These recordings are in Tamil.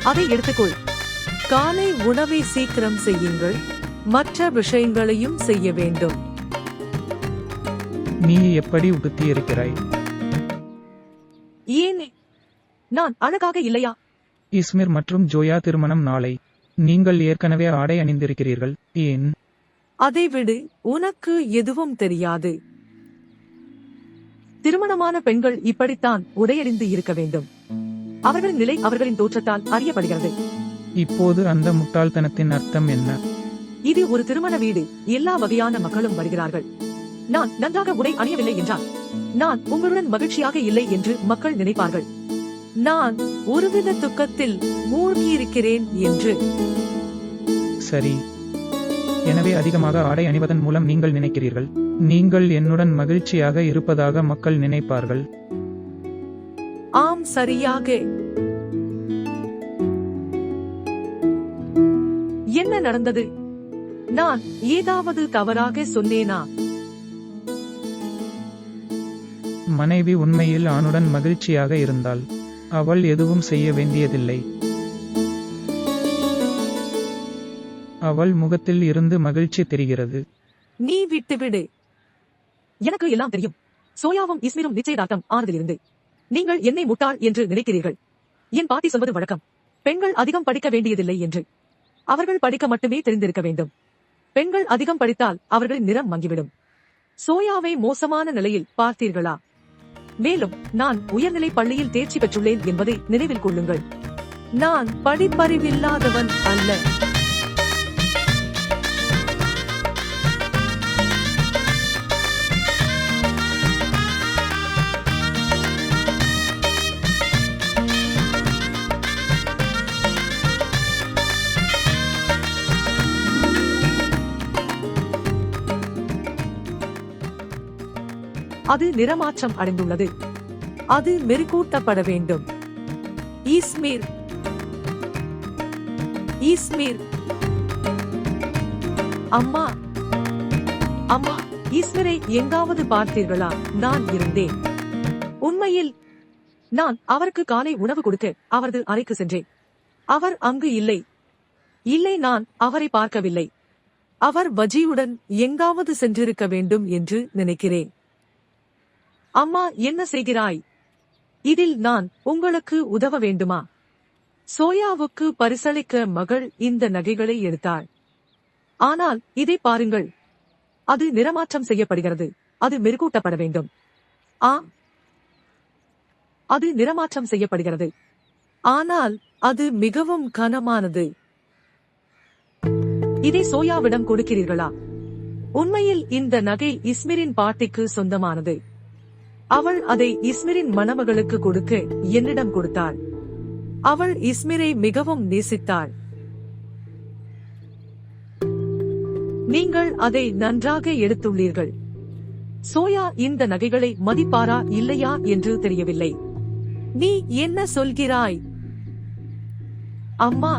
அதை எடுத்துக்கொள். காலை உணவை சீக்கிரம் செய்யுங்கள். மற்ற விஷயங்களையும் செய்ய வேண்டும். நீ எப்படி உடுத்தி இருக்கிறாய்? ஏன் நான் அழகாக இல்லையா? இஸ்மிர் மற்றும் ஜோயா திருமணம் நாளை. நீங்கள் ஏற்கனவே ஆடை அணிந்திருக்கிறீர்கள். ஏன்? அதை விடு, உனக்கு எதுவும் தெரியாது. திருமணமான பெண்கள் இப்படித்தான் உடையணிந்து இருக்க வேண்டும். அவர்களின் நிலை அவர்களின் தோற்றத்தால் அறியப்படுகிறது. இப்போது அந்த முட்டாள்தனத்தின் அர்த்தம் என்ன? இது ஒரு திருமண வீடு. எல்லா வகையான மக்களும் வருகிறார்கள். நான் நன்றாக உடை அணியவில்லை என்றால் நான் உங்களுடன் மகிழ்ச்சியாக இல்லை என்று மக்கள் நினைப்பார்கள். நான் ஒருவித துக்கத்தில் மூழ்கியிருக்கிறேன் என்று. சரி. எனவே அதிகமாக ஆடை அணிவதன் மூலம் நீங்கள் நினைக்கிறீர்கள் நீங்கள் என்னுடன் மகிழ்ச்சியாக இருப்பதாக மக்கள் நினைப்பார்கள். ஆம், சரியாக. என்ன நடந்தது? நான் ஏதாவது தவறாக சொன்னேனா? மனைவி உண்மையில் ஆணுடன் மகிழ்ச்சியாக இருந்தால் அவள் எதுவும் செய்ய வேண்டியதில்லை. அவள் முகத்தில் இருந்து மகிழ்ச்சி தெரிகிறது. நீ விட்டுவிடு. எனக்கு எல்லாம் தெரியும். சோயாவும் இஸ்மிரும் நிச்சயதார்த்தம் ஆனதிலிருந்து நீங்கள் என்னை முட்டாள் என்று நினைக்கிறீர்கள். என் பாட்டி சொல்வது வழக்கம், பெண்கள் அதிகம் படிக்க வேண்டியதில்லை என்று. அவர்கள் படிக்க மட்டுமே தெரிந்திருக்க வேண்டும். பெண்கள் அதிகம் படித்தால் அவர்களின் நிறம் மங்கிவிடும். சோயாவை மோசமான நிலையில் பார்த்தீர்களா? மேலும் நான் உயர்நிலை பள்ளியில் தேர்ச்சி பெற்றுள்ளேன் என்பதை நினைவில் கொள்ளுங்கள். நான் படிப்பறிவில்லாதவன் அல்ல. அது நிறமாற்றம் அடைந்துள்ளது. அது மெருகூட்டப்பட வேண்டும். Izmir, Izmir. அம்மா, அம்மா, இஸ்மிரை எங்காவது பார்த்தீர்களா? நான் இருந்தேன். உண்மையில் நான் அவருக்கு காலை உணவு கொடுக்க அவரது அறைக்கு சென்றேன். அவர் அங்கு இல்லை. இல்லை, நான் அவரை பார்க்கவில்லை. அவர் வஜியுடன் எங்காவது சென்றிருக்க வேண்டும் என்று நினைக்கிறேன். அம்மா, என்ன செய்கிறாய்? இதில் நான் உங்களுக்கு உதவ வேண்டுமா? சோயாவுக்கு பரிசளிக்க மகள் இந்த நகைகளை எடுத்தாள். ஆனால் இதை பாருங்கள், அது நிறமாற்றம் செய்யப்படுகிறது. அது மெருகூட்டப்பட வேண்டும். அது நிறமாற்றம் செய்யப்படுகிறது. ஆனால் அது மிகவும் கனமானது. இதை சோயாவிடம் கொடுக்கிறீர்களா? உண்மையில் இந்த நகை இஸ்மிரின் பாட்டிக்கு சொந்தமானது. அவள் அதை இஸ்மிரின் மணமகளுக்கு கொடுக்க என்னிடம் கொடுத்தாள். அவள் இஸ்மிரை மிகவும் நேசித்தாள். நீங்கள் அதை நன்றாக எடுத்துள்ளீர்கள். சோயா இந்த நகைகளை மதிப்பாரா இல்லையா என்று தெரியவில்லை. நீ என்ன சொல்கிறாய்? அம்மா,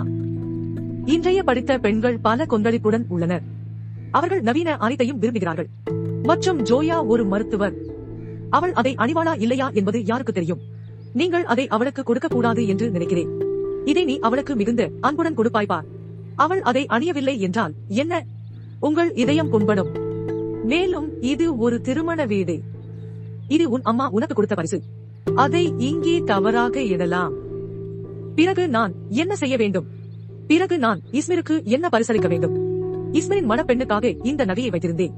இன்றைய படித்த பெண்கள் பல கொந்தளிப்புடன் உள்ளனர். அவர்கள் நவீன அனைத்தையும் விரும்புகிறார்கள். மற்றும் ஜோயா ஒரு மருத்துவர். அவள் அதை அணிவாளா இல்லையா என்பது யாருக்கு தெரியும்? நீங்கள் அதை அவளுக்கு கொடுக்க கூடாது என்று நினைக்கிறேன். இதை நீ அவளுக்கு மிகுந்த அன்புடன் கொடுப்பாய்ப்பா. அவள் அதை அணியவில்லை என்றால் என்ன? உங்கள் இதயம் புண்படும். மேலும் இது ஒரு திருமண வீடு. இது உன் அம்மா உனக்கு கொடுத்த பரிசு. அதை இங்கே தவறாக இடலாம். பிறகு நான் என்ன செய்ய வேண்டும்? பிறகு நான் இஸ்மிருக்கு என்ன பரிசளிக்க வேண்டும்? இஸ்மிரின் மணப்பெண்ணுக்காக இந்த நகையை வைத்திருந்தேன்.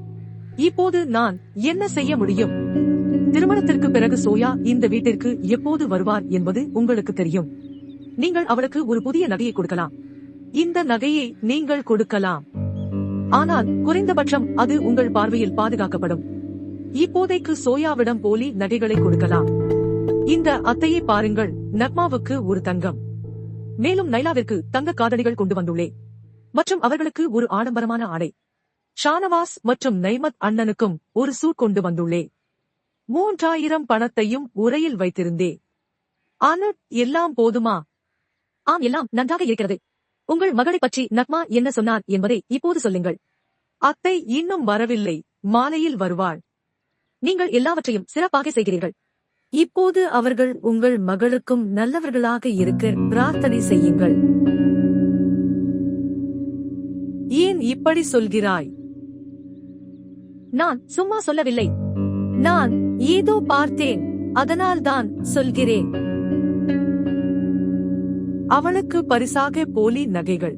இப்போது நான் என்ன செய்ய முடியும்? திருமணத்திற்கு பிறகு சோயா இந்த வீட்டிற்கு எப்போது வருவார் என்பது உங்களுக்கு தெரியும். நீங்கள் அவளுக்கு ஒரு புதிய நகையை கொடுக்கலாம். இந்த நகையை நீங்கள் கொடுக்கலாம். ஆனால் குறைந்தபட்சம் அது உங்கள் பார்வையில் பாதுகாக்கப்படும். இப்போதைக்கு சோயாவிடம் போலி நகைகளை கொடுக்கலாம். இந்த அத்தையை பாருங்கள், நக்மாவுக்கு ஒரு தங்கம். மேலும் நைலாவிற்கு தங்க காதணிகள் கொண்டு வந்துள்ளேன். மற்றும் அவர்களுக்கு ஒரு ஆடம்பரமான ஆடை. ஷானவாஸ் மற்றும் நைமத் அண்ணனுக்கும் ஒரு சூட் கொண்டு வந்துள்ளேன். 3000 பணத்தையும் உரையில் வைத்திருந்தே. அனுட், எல்லாம் போதுமா? ஆம், எல்லாம் நன்றாக இருக்கிறது. உங்கள் மகளை பற்றி நக்மா என்ன சொன்னார் என்பதை இப்போது சொல்லுங்கள். அத்தை இன்னும் வரவில்லை. மாலையில் வருவாள். நீங்கள் எல்லாவற்றையும் சிறப்பாக செய்கிறீர்கள். இப்போது அவர்கள் உங்கள் மகளுக்கும் நல்லவர்களாக இருக்க பிரார்த்தனை செய்யுங்கள். ஏன் இப்படி சொல்கிறாய்? நான் சும்மா சொல்லவில்லை. நான் ஏதோ பார்த்தேன், அதனால்தான் சொல்கிறேன். அவளுக்கு பரிசாக போலி நகைகள்.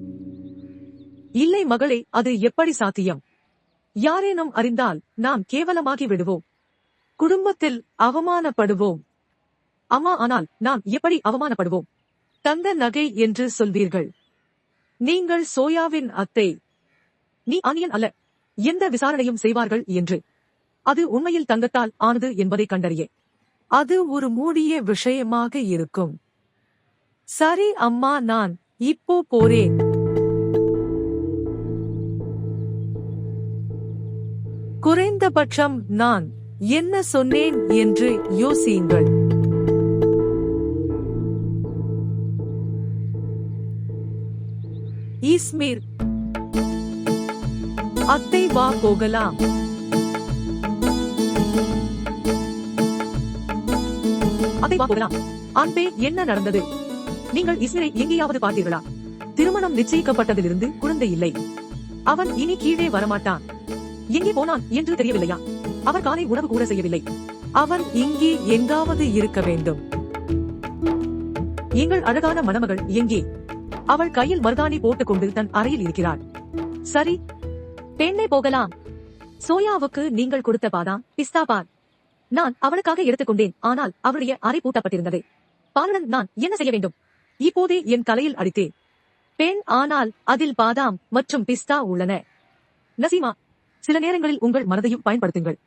இல்லை மகளே, அது எப்படி சாத்தியம்? யாரேனும் அறிந்தால் நாம் கேவலமாகி விடுவோம். குடும்பத்தில் அவமானப்படுவோம். அம்மா, ஆனால் நாம் எப்படி அவமானப்படுவோம்? தங்க நகை என்று சொல்வீர்கள். நீங்கள் சோயாவின் அத்தை. நீ ஆனியன் அல்ல. எந்த விசாரணையும் செய்வார்கள் என்று. அது உண்மையில் தங்கத்தால் ஆனது என்பதை கண்டறிய அது ஒரு மூடிய விஷயமாக இருக்கும். சரி அம்மா, நான் இப்போ போறேன். குறைந்தபட்சம் நான் என்ன சொன்னேன் என்று யோசியுங்கள். ஈஸ்மீர், அத்தை வா போகலாம். அத்தை வா போகலாம். அன்பே, என்ன நடந்தது? நீங்கள் இஸ்மீரை எங்கேயாவது பார்த்தீர்களா? திருமணம் நிச்சயிக்கப்பட்டதிலிருந்து குழந்தை இல்லை. அவன் இனி கீழே வரமாட்டான். எங்கே போனான் என்று தெரியவில்லையா? அவர் காலை உணவு கூட செய்யவில்லை. அவன் இங்கே எங்காவது இருக்க வேண்டும். எங்கள் அழகான மணமகள் எங்கே? அவள் கையில் மருதாணி போட்டுக்கொண்டு தன் அறையில் இருக்கிறாள். சரி பெண்ணே, போகலாம். சோயாவுக்கு நீங்கள் கொடுத்த பாதாம் பிஸ்தா பார். நான் அவளுக்காக எடுத்துக்கொண்டேன், ஆனால் அவளுடைய அறை பூட்டப்பட்டிருந்தது. பாலன், நான் என்ன செய்ய வேண்டும்? இப்போதே என் தலையில் அடித்தேன். பெண், ஆனால் அதில் பாதாம் மற்றும் பிஸ்தா உள்ளன. நசீமா, சில நேரங்களில் உங்கள் மனதையும் பயன்படுத்துங்கள்.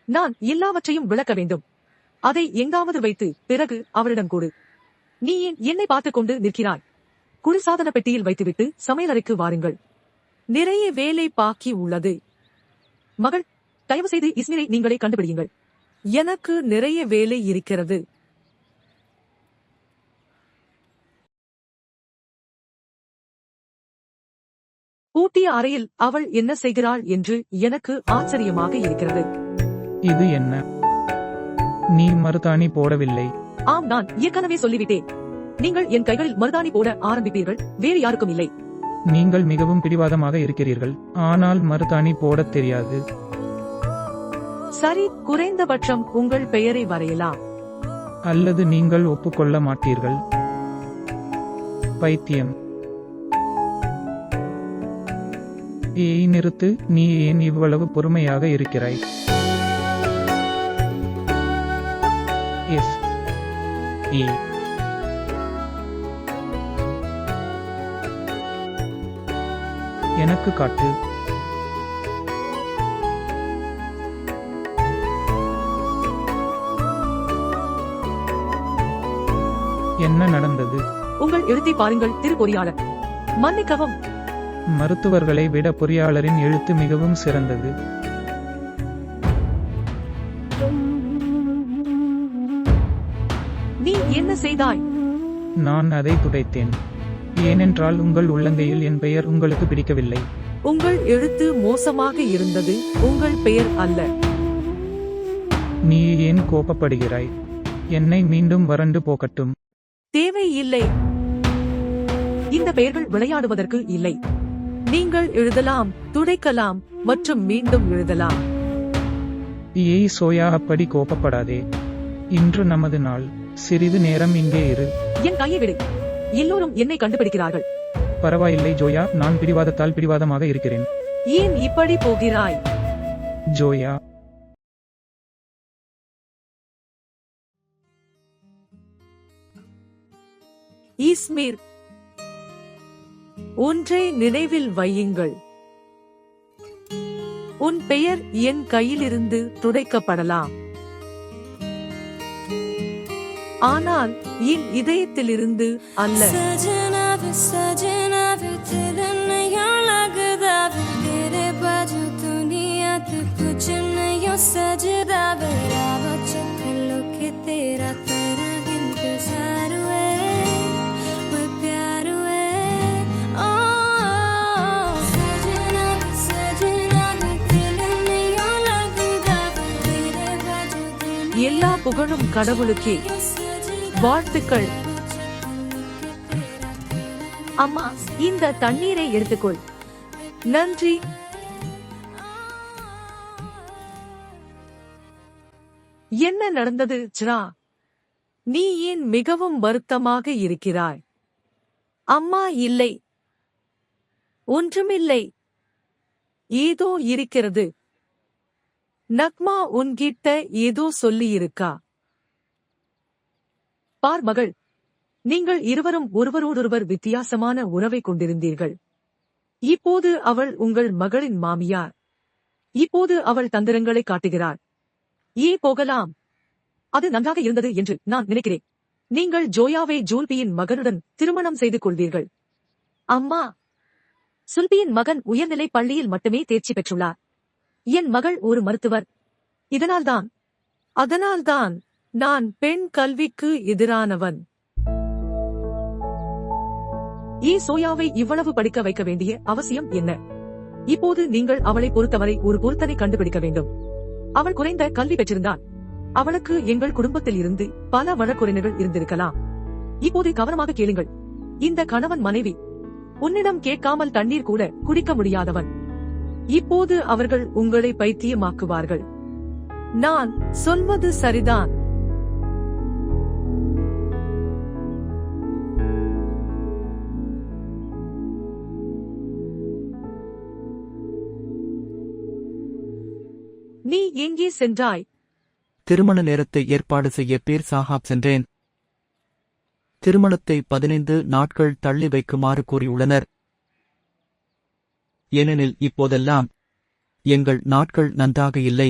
நான் எல்லாவற்றையும் விளக்க வேண்டும். அதை எங்காவது வைத்து பிறகு அவளிடம் கூடு. நீ ஏன் என்னை பார்த்துக் கொண்டு நிற்கிறாய்? குளிர்சாதன பெட்டியில் வைத்துவிட்டு சமையலறைக்கு வாருங்கள். நிறைய வேலை பாக்கி உள்ளது. மகள், தயவு செய்து இஸ்மீரை நீங்களே கண்டுபிடியுங்கள். எனக்கு நிறைய வேலை இருக்கிறது. பூட்டிய அறையில் அவள் என்ன செய்கிறாள் என்று எனக்கு ஆச்சரியமாக இருக்கிறது. இது என்ன? நீ மருதாணி போடவில்லை. ஆம், நான் ஏற்கனவே சொல்லிவிட்டேன். நீங்கள் என் கைகளில் மருதாணி போட ஆரம்பிப்பீர்கள், வேறு யாருக்கும் இல்லை. நீங்கள் மிகவும் பிடிவாதமாக இருக்கிறீர்கள், ஆனால் மருதாணி போடத் தெரியாது. சரி, குறைந்தபட்சம் உங்கள் பெயரை வரையலாம். அல்லது நீங்கள் ஒப்புக்கொள்ள மாட்டீர்கள். பைத்தியம். ஏய், நிறுத்து. நீ ஏன் இவ்வளவு பொறுமையாக இருக்கிறாய்? எஸ் ஏ எனக்கு காட்டு. என்ன நடந்தது? உங்கள் எழுத்தை பாருங்கள், திரு பொறியாளர். மன்னிக்கவும். மருத்துவர்களை விட பொறியாளரின் எழுத்து மிகவும் சிறந்தது. நீ என்ன செய்தாய்? நான் அதை துடைத்தேன். ஏனென்றால் உங்கள் உள்ளங்கையில் என் பெயர் உங்களுக்கு பிடிக்கவில்லை. உங்கள் எழுத்து மோசமாக இருந்தது, உங்கள் பெயர் அல்ல. நீ ஏன் கோபப்படுகிறாய்? என்னை மீண்டும் வறண்டு போகட்டும். தேவையில்லை. இந்த பெயர்கள் விளையாடுவதற்கு இல்லை. நீங்கள் எழுதலாம், துடைக்கலாம் மற்றும் மீண்டும் எழுதலாம். ஏய் சோயா, அப்படி கோபப்படாதே. இன்று நமது நாள். சிறிது நேரம் இங்கே இரு. என் கையை விடு. எல்லோரும் என்னை கண்டுபிடிக்கிறார்கள். பரவாயில்லை ஜோயா, நான் பிடிவாதத்தால் பிடிவாதமாக இருக்கிறேன். ஏன் இப்படி போகிறாய்? ஜோயா, ஈஸ்மீர், ஒன்றை நினைவில் வையுங்கள். உன் பெயர் என் கையிலிருந்து துடைக்கப்படலாம், ஆனால் என் இதயத்திலிருந்து அல்ல. எல்லா புகழும் வாழும் கடவுளுக்கே வாழ்த்துக்கள். அம்மா, இந்த தண்ணீரை எடுத்துக்கொள். நன்றி. என்ன நடந்தது ஜ்ரா? நீ ஏன் மிகவும் வருத்தமாக இருக்கிறாய்? அம்மா, இல்லை, ஒன்றுமில்லை. ஏதோ இருக்கிறது. நக்மா உன்கிட்ட ஏதோ சொல்லியிருக்கா. பார் மகள், நீங்கள் இருவரும் ஒருவரோடொருவர் வித்தியாசமான உறவை கொண்டிருந்தீர்கள். இப்போது அவள் உங்கள் மகளின் மாமியார். இப்போது அவள் தந்திரங்களை காட்டுகிறாள். போகலாம். அது நன்றாக இருந்தது என்று நான் நினைக்கிறேன். நீங்கள் ஜோயாவை ஜூல்பியின் மகனுடன் திருமணம் செய்து கொள்வீர்கள். அம்மா, சுல்பியின் மகன் உயர்நிலை பள்ளியில் மட்டுமே தேர்ச்சி பெற்றுள்ளார். என் மகள் ஒரு மருத்துவர். அதனால்தான் நான் பெண் கல்விக்கு எதிரானவன். சோயாவை இவ்வளவு படிக்க வைக்க வேண்டிய அவசியம் என்ன? இப்போது நீங்கள் அவளை பொறுத்தவரை ஒரு பொருத்தனை கண்டுபிடிக்க வேண்டும். அவள் குறைந்த கல்வி பெற்றிருந்தால் அவளுக்கு எங்கள் குடும்பத்தில் இருந்து பல வழக்குரைஞர்கள் இருந்திருக்கலாம். இப்போது கவனமாக கேளுங்கள். இந்த கணவன் மனைவி உன்னிடம் கேட்காமல் தண்ணீர் கூட குடிக்க முடியாதவன். இப்போது அவர்கள் உங்களை பைத்தியமாக்குவார்கள். நான் சொல்வது சரிதான். நீ எங்கே சென்றாய்? திருமண நேரத்தை ஏற்பாடு செய்ய பீர் சாஹாப் சென்றேன். திருமணத்தை 15 நாட்கள் தள்ளி வைக்குமாறு கூறியுள்ளனர். ஏனெனில் இப்போதெல்லாம் எங்கள் நாட்கள் நன்றாக இல்லை.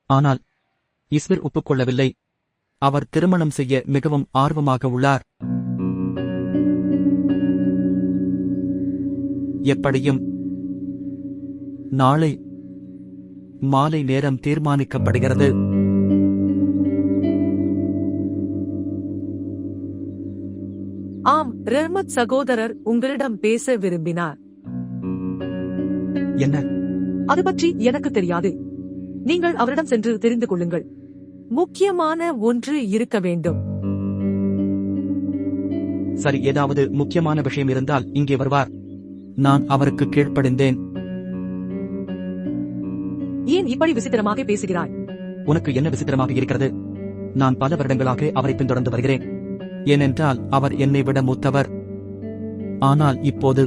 ஆனால் இஸ்மிர் ஒப்புக்கொள்ளவில்லை. அவர் திருமணம் செய்ய மிகவும் ஆர்வமாக உள்ளார். எப்படியும் நாளை மாலை நேரம் தீர்மானிக்கப்படுகிறது. ஆம், ரஹ்மத் சகோதரர் உங்களிடம் பேச விரும்பினார். என்ன? அது பற்றி எனக்கு தெரியாது. நீங்கள் அவரிடம் சென்று தெரிந்து கொள்ளுங்கள். முக்கியமான ஒன்று இருக்க வேண்டும். சரி, ஏதாவது முக்கியமான விஷயம் இருந்தால் இங்கே வருவார். நான் அவருக்கு கீழ்ப்படிந்தேன். ஏன் இப்படி விசித்திரமாக பேசுகிறாய்? உனக்கு என்ன விசித்திரமாக இருக்கிறது? நான் பல வருடங்களாக அவரை பின்தொடர்ந்து வருகிறேன். ஏனென்றால் அவர் என்னை விட மூத்தவர். ஆனால் இப்போது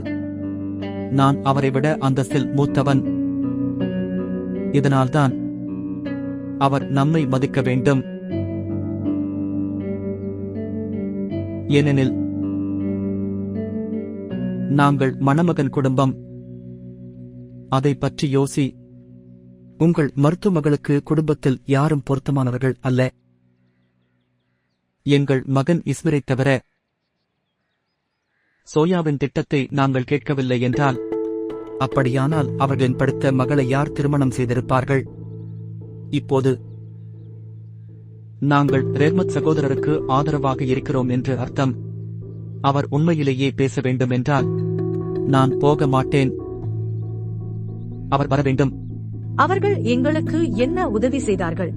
நான் அவரை விட அந்தஸ்தில் மூத்தவன். இதனால்தான் அவர் நம்மை மதிக்க வேண்டும். ஏனெனில் நாங்கள் மணமகன் குடும்பம். அதை பற்றி யோசி. உங்கள் மருத்துவமகளுக்கு குடும்பத்தில் யாரும் பொருத்தமானவர்கள் அல்ல. எங்கள் மகன் இஸ்மிரைத் தவிர. சோயாவின் திட்டத்தை நாங்கள் கேட்கவில்லை என்றால், அப்படியானால் அவர்களின் படுத்த மகளை யார் திருமணம் செய்திருப்பார்கள்? இப்போது நாங்கள் ரஹ்மத் சகோதரருக்கு ஆதரவாக இருக்கிறோம் என்று அர்த்தம். அவர் உண்மையிலேயே பேச வேண்டும் என்றால் நான் போக மாட்டேன். அவர் வர வேண்டும். அவர்கள் எங்களுக்கு என்ன உதவி செய்தார்கள்?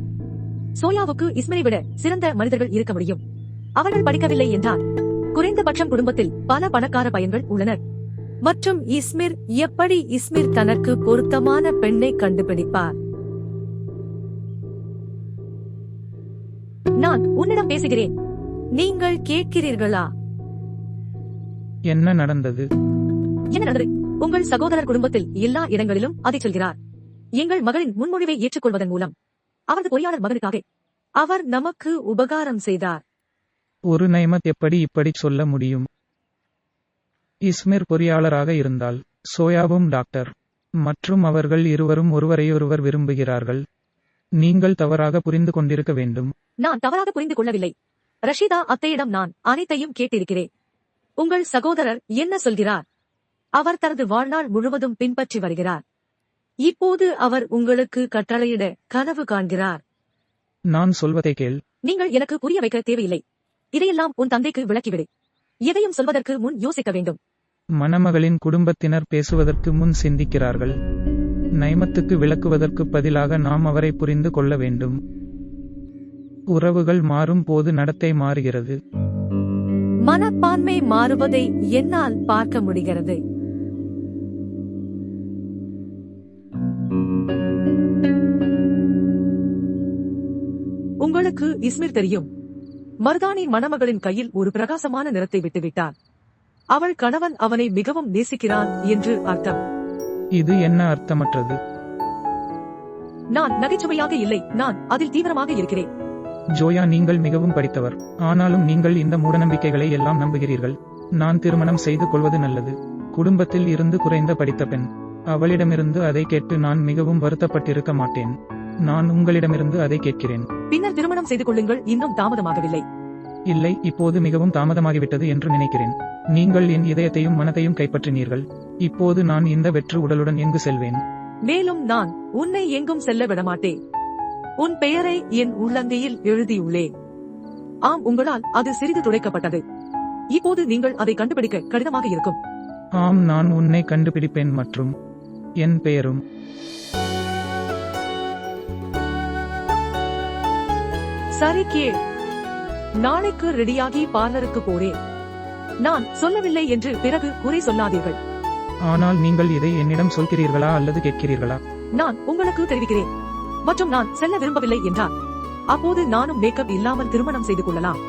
சோயாவுக்கு இஸ்மரை விட சிறந்த மனிதர்கள் இருக்க முடியும். அவர்கள் படிக்கவில்லை என்றால் குறைந்தபட்சம் குடும்பத்தில் பல பணக்கார பையன்கள் உள்ளனர். மற்றும் இஸ்மிர் தனக்கு பொருத்தமான பெண்ணை கண்டுபிடிப்பார்? நான் உன்னிடம் பேசுகிறேன். நீங்கள் கேட்கிறீர்களா? என்ன நடந்தது? உங்கள் சகோதரர் குடும்பத்தில் எல்லா இடங்களிலும் அதை சொல்கிறார். எங்கள் மகளின் முன்மொழிவை ஏற்றுக்கொள்வதன் மூலம் அவரது பொறியாளர் மகனுக்காக அவர் நமக்கு உபகாரம் செய்தார். ஒரு நைமத் எப்படி இப்படி சொல்ல முடியும்? இஸ்மிர் பொறியாளராக இருந்தால் சோயாவும் டாக்டர். மற்றும் அவர்கள் இருவரும் ஒருவரையொருவர் விரும்புகிறார்கள். நீங்கள் தவறாக புரிந்து கொண்டிருக்க வேண்டும். நான் தவறாக புரிந்து கொள்ளவில்லை. ரஷீதா அத்தையிடம் நான் அனைத்தையும் கேட்டிருக்கிறேன். உங்கள் சகோதரர் என்ன சொல்கிறார்? அவர் தனது வாழ்நாள் முழுவதும் பின்பற்றி வருகிறார். இப்போது அவர் உங்களுக்கு கட்டளையிட கனவு காண்கிறார். நான் சொல்வதை கேள். நீங்கள் எனக்கு புரிய வைக்க தேவையில்லை. இதையெல்லாம் உன் தந்தைக்கு விளக்கிவிடு. எதையும் சொல்வதற்கு முன் யோசிக்க வேண்டும். மணமகளின் குடும்பத்தினர் பேசுவதற்கு முன் சிந்திக்கிறார்கள். நைமத்துக்கு விளக்குவதற்கு பதிலாக நாம் அவரை புரிந்து கொள்ள வேண்டும். உறவுகள் மாறும் போது நடத்தை மாறுகிறது. மனப்பான்மை மாறுவதை என்னால் பார்க்க முடிகிறது. உங்களுக்கு இஸ்மிர் தெரியும். மருதானி மணமகளின் கையில் ஒரு பிரகாசமான நிறத்தை விட்டுவிட்டார். அவள் கணவன் அவனை மிகவும் நேசிக்கிறான் என்று அர்த்தம். இது என்ன அர்த்தமற்றது? நான் நகைச்சுவையாக இல்லை, நான் அதில் தீவிரமாக இருக்கிறேன். ஜோயா, நீங்கள் மிகவும் படித்தவர். ஆனாலும் நீங்கள் இந்த மூடநம்பிக்கைகளை எல்லாம் நம்புகிறீர்கள். நான் திருமணம் செய்து கொள்வது நல்லது. குடும்பத்தில் இருந்து குறைந்த படித்த பெண். அவளிடமிருந்து அதை கேட்டு நான் மிகவும் வருத்தப்பட்டிருக்க மாட்டேன். நான் உங்களிடமிருந்து அதை கேட்கிறேன். பின்னர் திருமணம் செய்து கொள்ளுங்கள், இன்னும் தாமதமாகவில்லை. இல்லை, இப்போது மிகவும் தாமதமாகிவிட்டது என்று நினைக்கிறேன். நீங்கள் என் இதயத்தையும் மனத்தையும் கைப்பற்றினீர்கள். இப்போது நான் இந்த வெற்று உடலுடன் எங்கு செல்வேன்? மேலும் நான் உன்னை எங்கும் செல்ல விடமாட்டேன். உன் பெயரை என் உள்ளங்கையில் எழுதியுள்ளேன். ஆம், உங்களால் அது சிறிது துடைக்கப்பட்டது. இப்போது நீங்கள் அதை கண்டுபிடிக்க கடினமாக இருக்கும். ஆம், நான் உன்னை கண்டுபிடிப்பேன் மற்றும் என் பெயரும். சரி, கேள். நாளைக்கு ரெடியாகி பார்லருக்கு போறேன். நான் சொல்லவில்லை என்று பிறகு குறை சொல்லாதீர்கள். ஆனால் நீங்கள் இதை என்னிடம் சொல்கிறீர்களா அல்லது கேட்கிறீர்களா? நான் உங்களுக்கு தெரிவிக்கிறேன். மற்றும் நான் செல்ல விரும்பவில்லை என்றால் அப்போது நானும் மேக்கப் இல்லாமல் திருமணம் செய்து கொள்ளலாம்.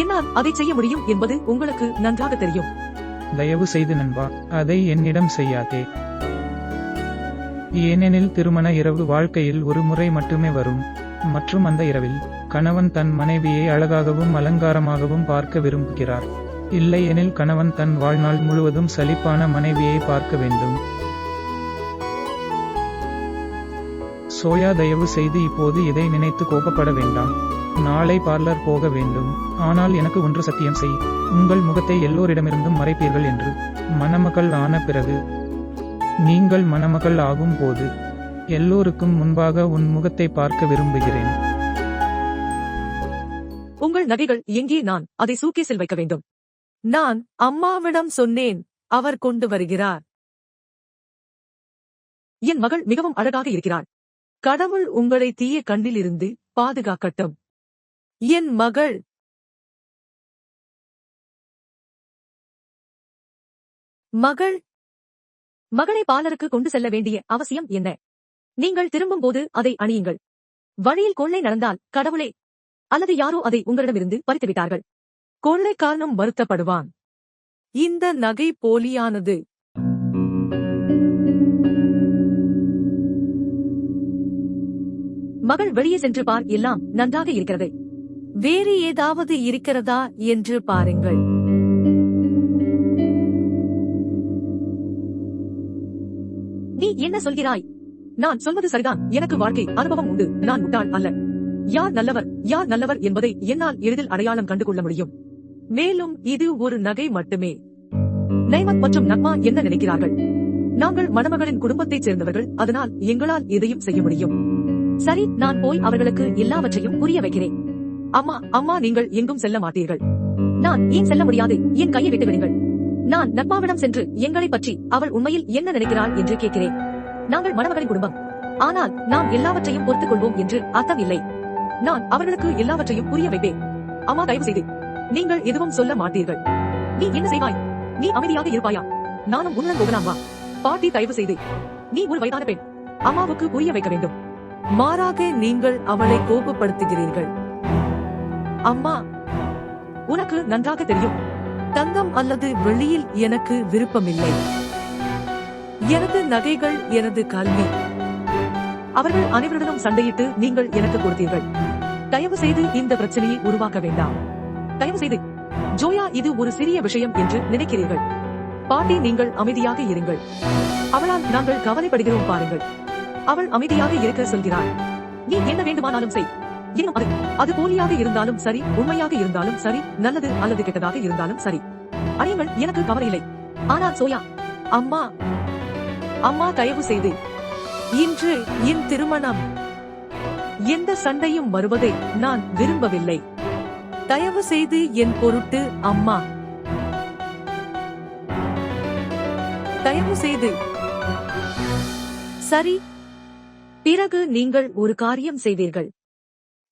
என்னால் அதை செய்ய முடியும் என்பது உங்களுக்கு நன்றாக தெரியும். தயவு செய்து நண்பா, அதை என்னிடம் செய்யாதே. ஏனெனில் திருமண இரவு வாழ்க்கையில் ஒரு முறை மட்டுமே வரும். மற்றும் அந்த இரவில் கணவன் தன் மனைவியை அழகாகவும் அலங்காரமாகவும் பார்க்க விரும்புகிறார். இல்லையெனில் கணவன் தன் வாழ்நாள் முழுவதும் சலிப்பான மனைவியை பார்க்க வேண்டும். சோயா, தயவு செய்து இப்போது இதை நினைத்து கோபப்பட வேண்டாம். நாளை பார்லர் போக வேண்டும். ஆனால் எனக்கு ஒன்று சத்தியம் செய். உங்கள் முகத்தை எல்லோரிடமிருந்தும் மறைப்பீர்கள் என்று. மணமகள் ஆன பிறகு, நீங்கள் மணமகள் ஆகும் போது எல்லோருக்கும் முன்பாக உன் முகத்தை பார்க்க விரும்புகிறேன். உங்கள் நகைகள் எங்கே? நான் அதை சூக்கேஸில் வைக்க வேண்டும். நான் அம்மாவிடம் சொன்னேன், அவர் கொண்டு வருகிறார். என் மகள் மிகவும் அழகாக இருக்கிறாள். கடவுள் உங்களை தீய கண்ணிலிருந்து பாதுகாக்கட்டும். என் மகள். மகளை பார்லருக்கு கொண்டு செல்ல வேண்டிய அவசியம் என்ன? நீங்கள் திரும்பும் போது அதை அணியுங்கள். வழியில் கொள்ளை நடந்தால் கடவுளே அல்லது யாரோ அதை உங்களிடமிருந்து பறித்துவிட்டார்கள். கொள்ளைக்காரனும் வருத்தப்படுவான். இந்த நகை போலியானது. மகள் வெளியே சென்று பார், எல்லாம் நன்றாக இருக்கிறது. வேறு ஏதாவது இருக்கிறதா என்று பாருங்கள். நீ என்ன சொல்கிறாய்? நான் சொல்வது சரிதான். எனக்கு வாழ்க்கை அனுபவம் உண்டு. நான் முட்டாள் அல்ல. யார் நல்லவர் என்பதை என்னால் எளிதில் அடையாளம் கண்டு கொள்ள முடியும். மேலும் இது ஒரு நகை மட்டுமே. நைமத் மற்றும் நக்மா என்ன நினைக்கிறார்கள்? நாங்கள் மணமகளின் குடும்பத்தைச் சேர்ந்தவர்கள், அதனால் எங்களால் எதையும் செய்ய முடியும். சரி, நான் போய் அவர்களுக்கு எல்லாவற்றையும் புரிய வைக்கிறேன். அம்மா, நீங்கள் எங்கும் செல்ல மாட்டீர்கள். நான் ஏன் செல்ல முடியாது? என் கையை விட்டு விடுங்கள். நான் நக்மாவிடம் சென்று எங்களை பற்றி அவள் உண்மையில் என்ன நினைக்கிறாள் என்று கேட்கிறேன். நாங்கள் மணமகளின் குடும்பம், ஆனால் நாம் எல்லாவற்றையும் பொறுத்துக் கொள்வோம் என்று அர்த்தம் இல்லை. நான் அவர்களுக்கு எல்லாவற்றையும் புரிய வைப்பேன். அம்மா, தயவு செய்து நீங்கள் எதுவும் சொல்ல மாட்டீர்கள். நீ என்ன செய்வாய்? நீ அமைதியாக இருப்பாயா? நானும் உன்னுடன் போகலாம் வா. பாட்டி, தயவு செய்து, நீ ஒரு வயதான பெண். அம்மாவுக்கு புரிய வைக்க வேண்டும். மாறாக நீங்கள் அவளை கோபப்படுத்துகிறீர்கள். அம்மா, உனக்கு நன்றாக தெரியும், தங்கம் அல்லது வெள்ளியில் எனக்கு விருப்பமில்லை. எனது நகைகள், எனது கல்வி. அவர்கள் அனைவருடனும் சண்டையிட்டு நீங்கள் எனக்கு கொடுத்தீர்கள். தயவு செய்து இந்த பிரச்சனையை உருவாக்க வேண்டாம். தயவு செய்து. ஜோயா, இது ஒரு சிறிய விஷயம் என்று நினைக்கிறீர்கள். பாட்டி, நீங்கள் அமைதியாக இருங்கள். அவளால் நாங்கள் கவலைப்படுகிறோம் பாருங்கள். அவள் அமைதியாக இருக்க சொல்கிறாள். நீ என்ன வேண்டுமானாலும் செய். இன்னும் அது போலியாக இருந்தாலும் சரி, உண்மையாக இருந்தாலும் சரி, நல்லது அல்லது கெட்டதாக இருந்தாலும் சரி, அணியுங்கள், எனக்கு கவலையில்லை. ஆனால் சோயா, அம்மா, தயவு செய்து. இன்று என் திருமணம். எந்த சண்டையும் வருவதை நான் விரும்பவில்லை. தயவு செய்து என் பொருட்டு அம்மா. தயவு செய்து. சரி, பிறகு நீங்கள் ஒரு காரியம் செய்வீர்கள்.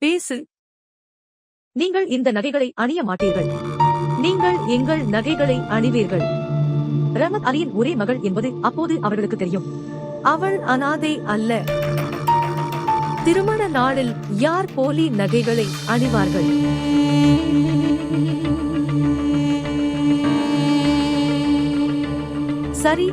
பேசு. நீங்கள் இந்த நகைகளை அணிய மாட்டீர்கள். நீங்கள் எங்கள் நகைகளை அணிவீர்கள். ரஹ்மத் அலியின் ஒரே மகள் என்பது அப்போது அவர்களுக்கு தெரியும். அவள் அனாதை அல்ல. திருமண நாளில் யார் போலி நகைகளை அணிவார்கள்? சரி.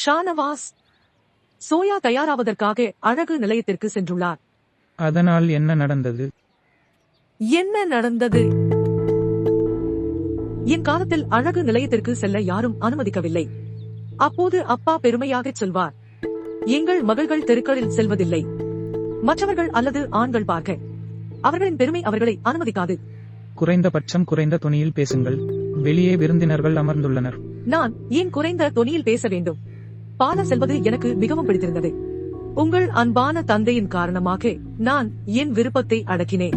ஷானவாஸ் சோயா தயாராவதற்காக அழகு நிலையத்திற்கு சென்றுள்ளார். அதனால் என்ன நடந்தது? என்ன நடந்தது? என் காலத்தில் அழகு நிலையத்திற்கு செல்ல யாரும் அனுமதிக்கவில்லை. அப்போது அப்பா பெருமையாகச் சொல்வார், எங்கள் மகள்கள் தெருக்களில் செல்வதில்லை. மற்றவர்கள் அல்லது ஆண்கள் பார்க்க. அவர்களின் பெருமை அவர்களை அனுமதிக்காது. குறைந்தபட்சம் குறைந்த தொனியில் பேசுங்கள். வெளியே விருந்தினர்கள் அமர்ந்துள்ளனர். நான் ஏன் குறைந்த தொனியில் பேச வேண்டும்? பால செல்வது எனக்கு மிகவும் பிடித்திருந்தது. உங்கள் அன்பான தந்தையின் காரணமாக நான் என் விருப்பத்தை அடக்கினேன்.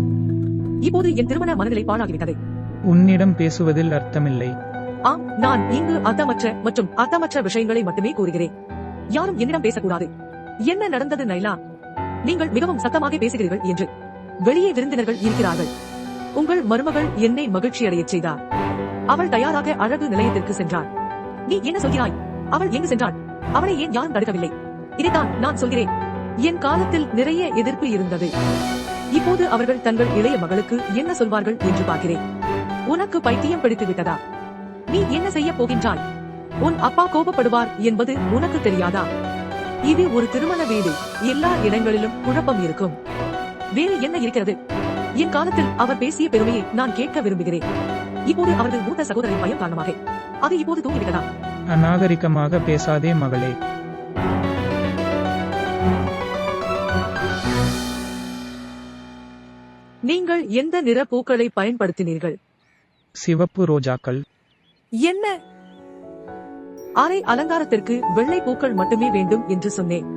இப்போது என் திருமண மனநிலை பாழாகிவிட்டது. உன்னிடம் பேசுவதில் அர்த்தமில்லை. ஆம், நான் இங்கு அர்த்தமற்ற மற்றும் அர்த்தமற்ற விஷயங்களை மட்டுமே கூறுகிறேன். யாரும் என்னிடம் பேசக்கூடாது. என்ன நடந்தது நைலா? நீங்கள் மிகவும் சத்தமாக பேசுகிறீர்கள் என்று வெளியே விருந்தினர்கள் இருக்கிறார்கள். உங்கள் மருமகள் என்னை மகிழ்ச்சியடையச் செய்தார். அவள் தயாராக அழகு நிலையத்திற்கு சென்றாள். நீ என்ன சொல்கிறாய்? அவள் எங்கு சென்றாள்? அவளை ஏன் யாரும் தடுக்கவில்லை? இதைத்தான் நான் சொல்கிறேன். என் காலத்தில் நிறைய எதிர்ப்பு இருந்தது. இப்போது அவர்கள் தங்கள் இளைய மகளுக்கு என்ன சொல்வார்கள் என்று பார்க்கிறேன். உனக்கு பைத்தியம் பிடித்து விட்டதா? நீ என்ன செய்ய போகின்றாய்? உன் அப்பா கோபப்படுவார் என்பது உனக்கு தெரியாதா? இது ஒரு திருமண வீடு. எல்லா இடங்களிலும் குழப்பம் இருக்கும். வேறு என்ன இருக்கிறது? என் காலத்தில் அவர் பேசிய பெருமையை நான் கேட்க விரும்புகிறேன். இப்போது அவரது மூத்த சகோதரின் பயம் காரணமாக அது இப்போது தூங்கிவிட்டதா? அநாகரிகமாக பேசாதே மகளே. நீங்கள் எந்த நிற பூக்களை பயன்படுத்தினீர்கள்? சிவப்பு ரோஜாக்கள். என்ன? அரை அலங்காரத்திற்கு வெள்ளை பூக்கள் மட்டுமே வேண்டும் என்று சொன்னேன்.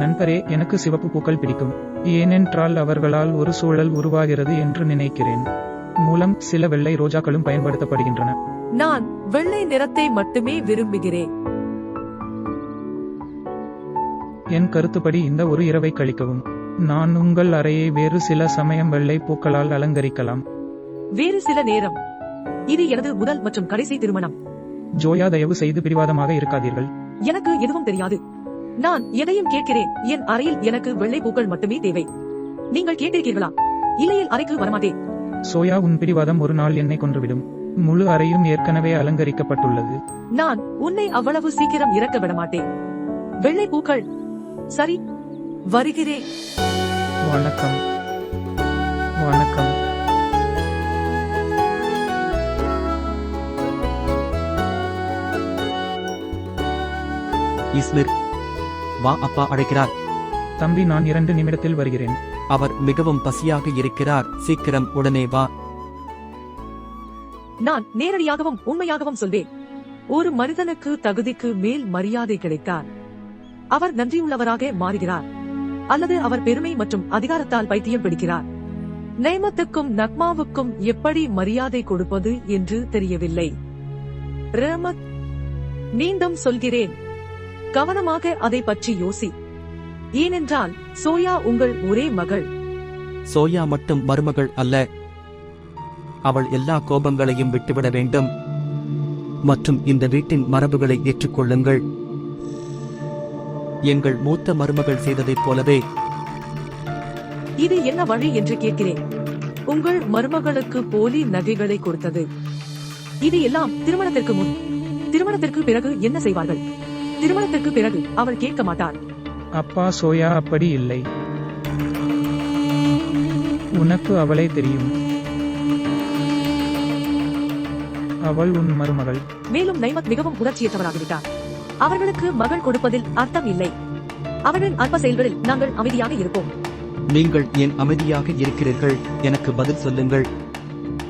நண்பரே, எனக்கு சிவப்பு பூக்கள் பிடிக்கும். ஏனென்றால் அவர்களால் ஒரு சூழல் உருவாகிறது என்று நினைக்கிறேன். மூலம் சில வெள்ளை ரோஜாக்களும் பயன்படுத்தப்படுகின்றன. நான் வெள்ளை நிறத்தை மட்டுமே விரும்புகிறேன். என் கருத்துப்படி இந்த ஒரு இரவை கழிக்கவும். நான் உங்கள் அறையை வேறு சில சமயம் வெள்ளை பூக்களால் அலங்கரிக்கலாம். வேறு சில நேரம். இது எனது முதல் மற்றும் கடைசி திருமணம். ஜோயா, தயவு செய்து பிடிவாதமாக இருக்காதீர்கள். எனக்கு எதுவும் தெரியாது. நான் எதையும் கேட்கிறேன். என் அறையில் எனக்கு வெள்ளை பூக்கள் மட்டுமே தேவை. நீங்கள் கேட்டிருக்கீர்களா? இல்லையில் அறைக்கு வரமாட்டேன். சோயா, உன் பிடிவாதம் ஒரு நாள் என்னை கொன்றுவிடும். முழு அறையும் ஏற்கனவே அலங்கரிக்கப்பட்டுள்ளது. நான் உன்னை அவ்வளவு சீக்கிரம் இறக்க விட மாட்டேன். வெள்ளை பூக்கள். சரி, வருகிறேன். வணக்கம். வணக்கம். இஸ்மிர், வா, அப்பா அழைக்கிறார். தம்பி, நான் 2 நிமிடத்தில் வருகிறேன். அவர் மிகவும் பசியாக இருக்கிறார். சீக்கிரம் உடனே வா. நான் நேரடியாகவும் உண்மையாகவும் சொல்வேன். ஒரு மனிதனுக்கு தகுதிக்கு மேல் மரியாதை கிடைத்தார். அவர் நன்றியுள்ளவராக மாறுகிறார். அல்லது அவர் பெருமை மற்றும் அதிகாரத்தால் பைத்தியம் பிடிக்கிறார். நைமத்துக்கும் நக்மாவுக்கும் எப்படி மரியாதை கொடுப்பது என்று தெரியவில்லை. ரஹ்மத், மீண்டும் சொல்கிறேன், கவனமாக அதை பற்றி யோசி. ஏனென்றால் சோயா உங்கள் ஒரே மகள். சோயா மட்டும் மருமகள் அல்ல. அவள் எல்லா கோபங்களையும் விட்டுவிட வேண்டும். மற்றும் இந்த வீட்டின் மரபுகளை ஏற்றுக்கொள்ளுங்கள். எங்கள் மூத்த மருமகள் செய்ததைப் போலவே. இது என்ன வழி என்று கேட்கிறேன். உங்கள் மருமகளுக்கு போலி நகைகளை கொடுத்தது. இது எல்லாம் திருமணத்திற்கு முன். திருமணத்திற்கு பிறகு என்ன செய்வார்கள்? திருமணத்திற்கு பிறகு அவள் கேட்க மாட்டார். அப்பா, சோயா அப்படி இல்லை. உனக்கு அவளை தெரியும். அவள் உன் மருமகள். மேலும் நைமத் மிகவும் உணர்ச்சியற்றவராகிவிட்டார். அவர்களுக்கு மகள் கொடுப்பதில் அர்த்தம் இல்லை. அவர்களின் அற்ப செயல்களில் நாங்கள் அமைதியாக இருப்போம். நீங்கள் ஏன் அமைதியாக இருக்கிறீர்கள்? எனக்கு பதில் சொல்லுங்கள்.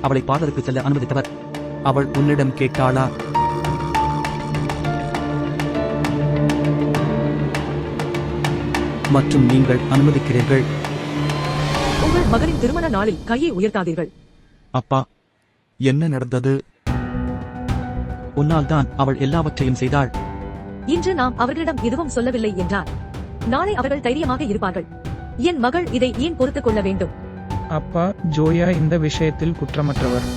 அவளை பார்லருக்கு செல்ல அனுமதித்தவர் அவள் உன்னிடம் கேட்டாளா? மற்றும் நீங்கள் அனுமதிக்கிறீர்கள். மகனின் திருமண நாளில் கையை உயர்த்தாதீர்கள். அப்பா, என்ன நடந்தது? உன்னால் தான் அவள் எல்லாவற்றையும் செய்தாள். இன்று நாம் அவர்களிடம் எதுவும் சொல்லவில்லை என்றார். நாளை அவர்கள் தைரியமாக இருப்பார்கள். என் மகள் இதை ஏன் பொறுத்துக் கொள்ள வேண்டும்? அப்பா, ஜோயா இந்த விஷயத்தில் குற்றமற்றவர்.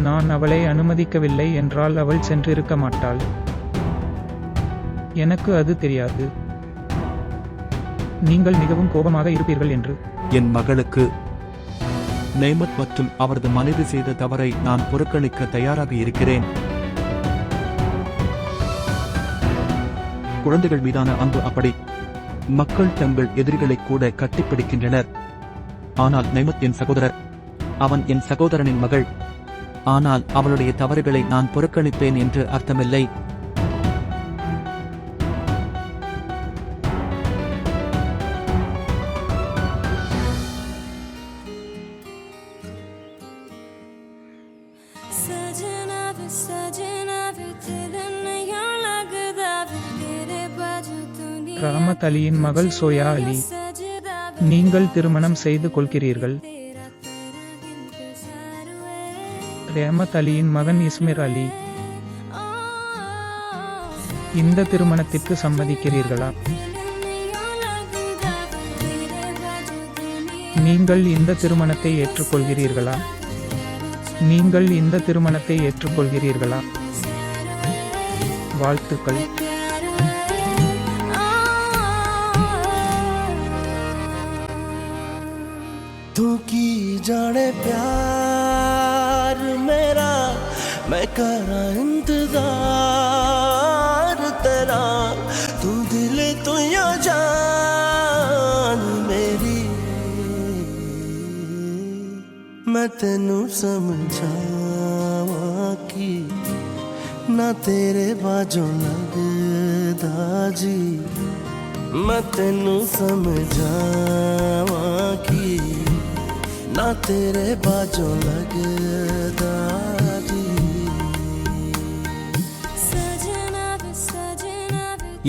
நான் அவளை அனுமதிக்கவில்லை என்றால் அவள் சென்றிருக்க மாட்டாள். எனக்கு அது தெரியாது. நீங்கள் மிகவும் கோபமாக இருப்பீர்கள் என்று. என் மகளுக்கு நெய்மத் மற்றும் அவரது மனைவி செய்த தவறை நான் புறக்கணிக்க தயாராக இருக்கிறேன். குழந்தைகள் மீதான அன்பு அப்படி. மக்கள் தங்கள் எதிரிகளை கூட கட்டிப்பிடிக்கின்றனர். ஆனால் நெய்மத் என் சகோதரர். அவன் என் சகோதரனின் மகள். ஆனால் அவளுடைய தவறுகளை நான் புறக்கணிப்பேன் என்று அர்த்தமில்லை. ரஹமத் அலியின் மகள் சோயா அலி. நீங்கள் திருமணம் செய்து கொள்கிறீர்கள். ரஹமத் அலியின் மகன் இஸ்மிர் அலி. இந்த திருமணத்திற்கு சம்மதிக்கிறீர்களா? நீங்கள் இந்த திருமணத்தை ஏற்றுக்கொள்கிறீர்களா? நீங்கள் இந்த திருமணத்தை ஏற்றுக்கொள்கிறீர்களா? வாழ்த்துக்கள். तू की जाने प्यार मेरा, मैं करा इंतजार तेरा। तू दिल तू या जान मेरी, मैं तेनू समझावा की ना तेरे बाजों लगदा जी। मैं तेनू समझावा की ना तेरे बाजों लगदा जी।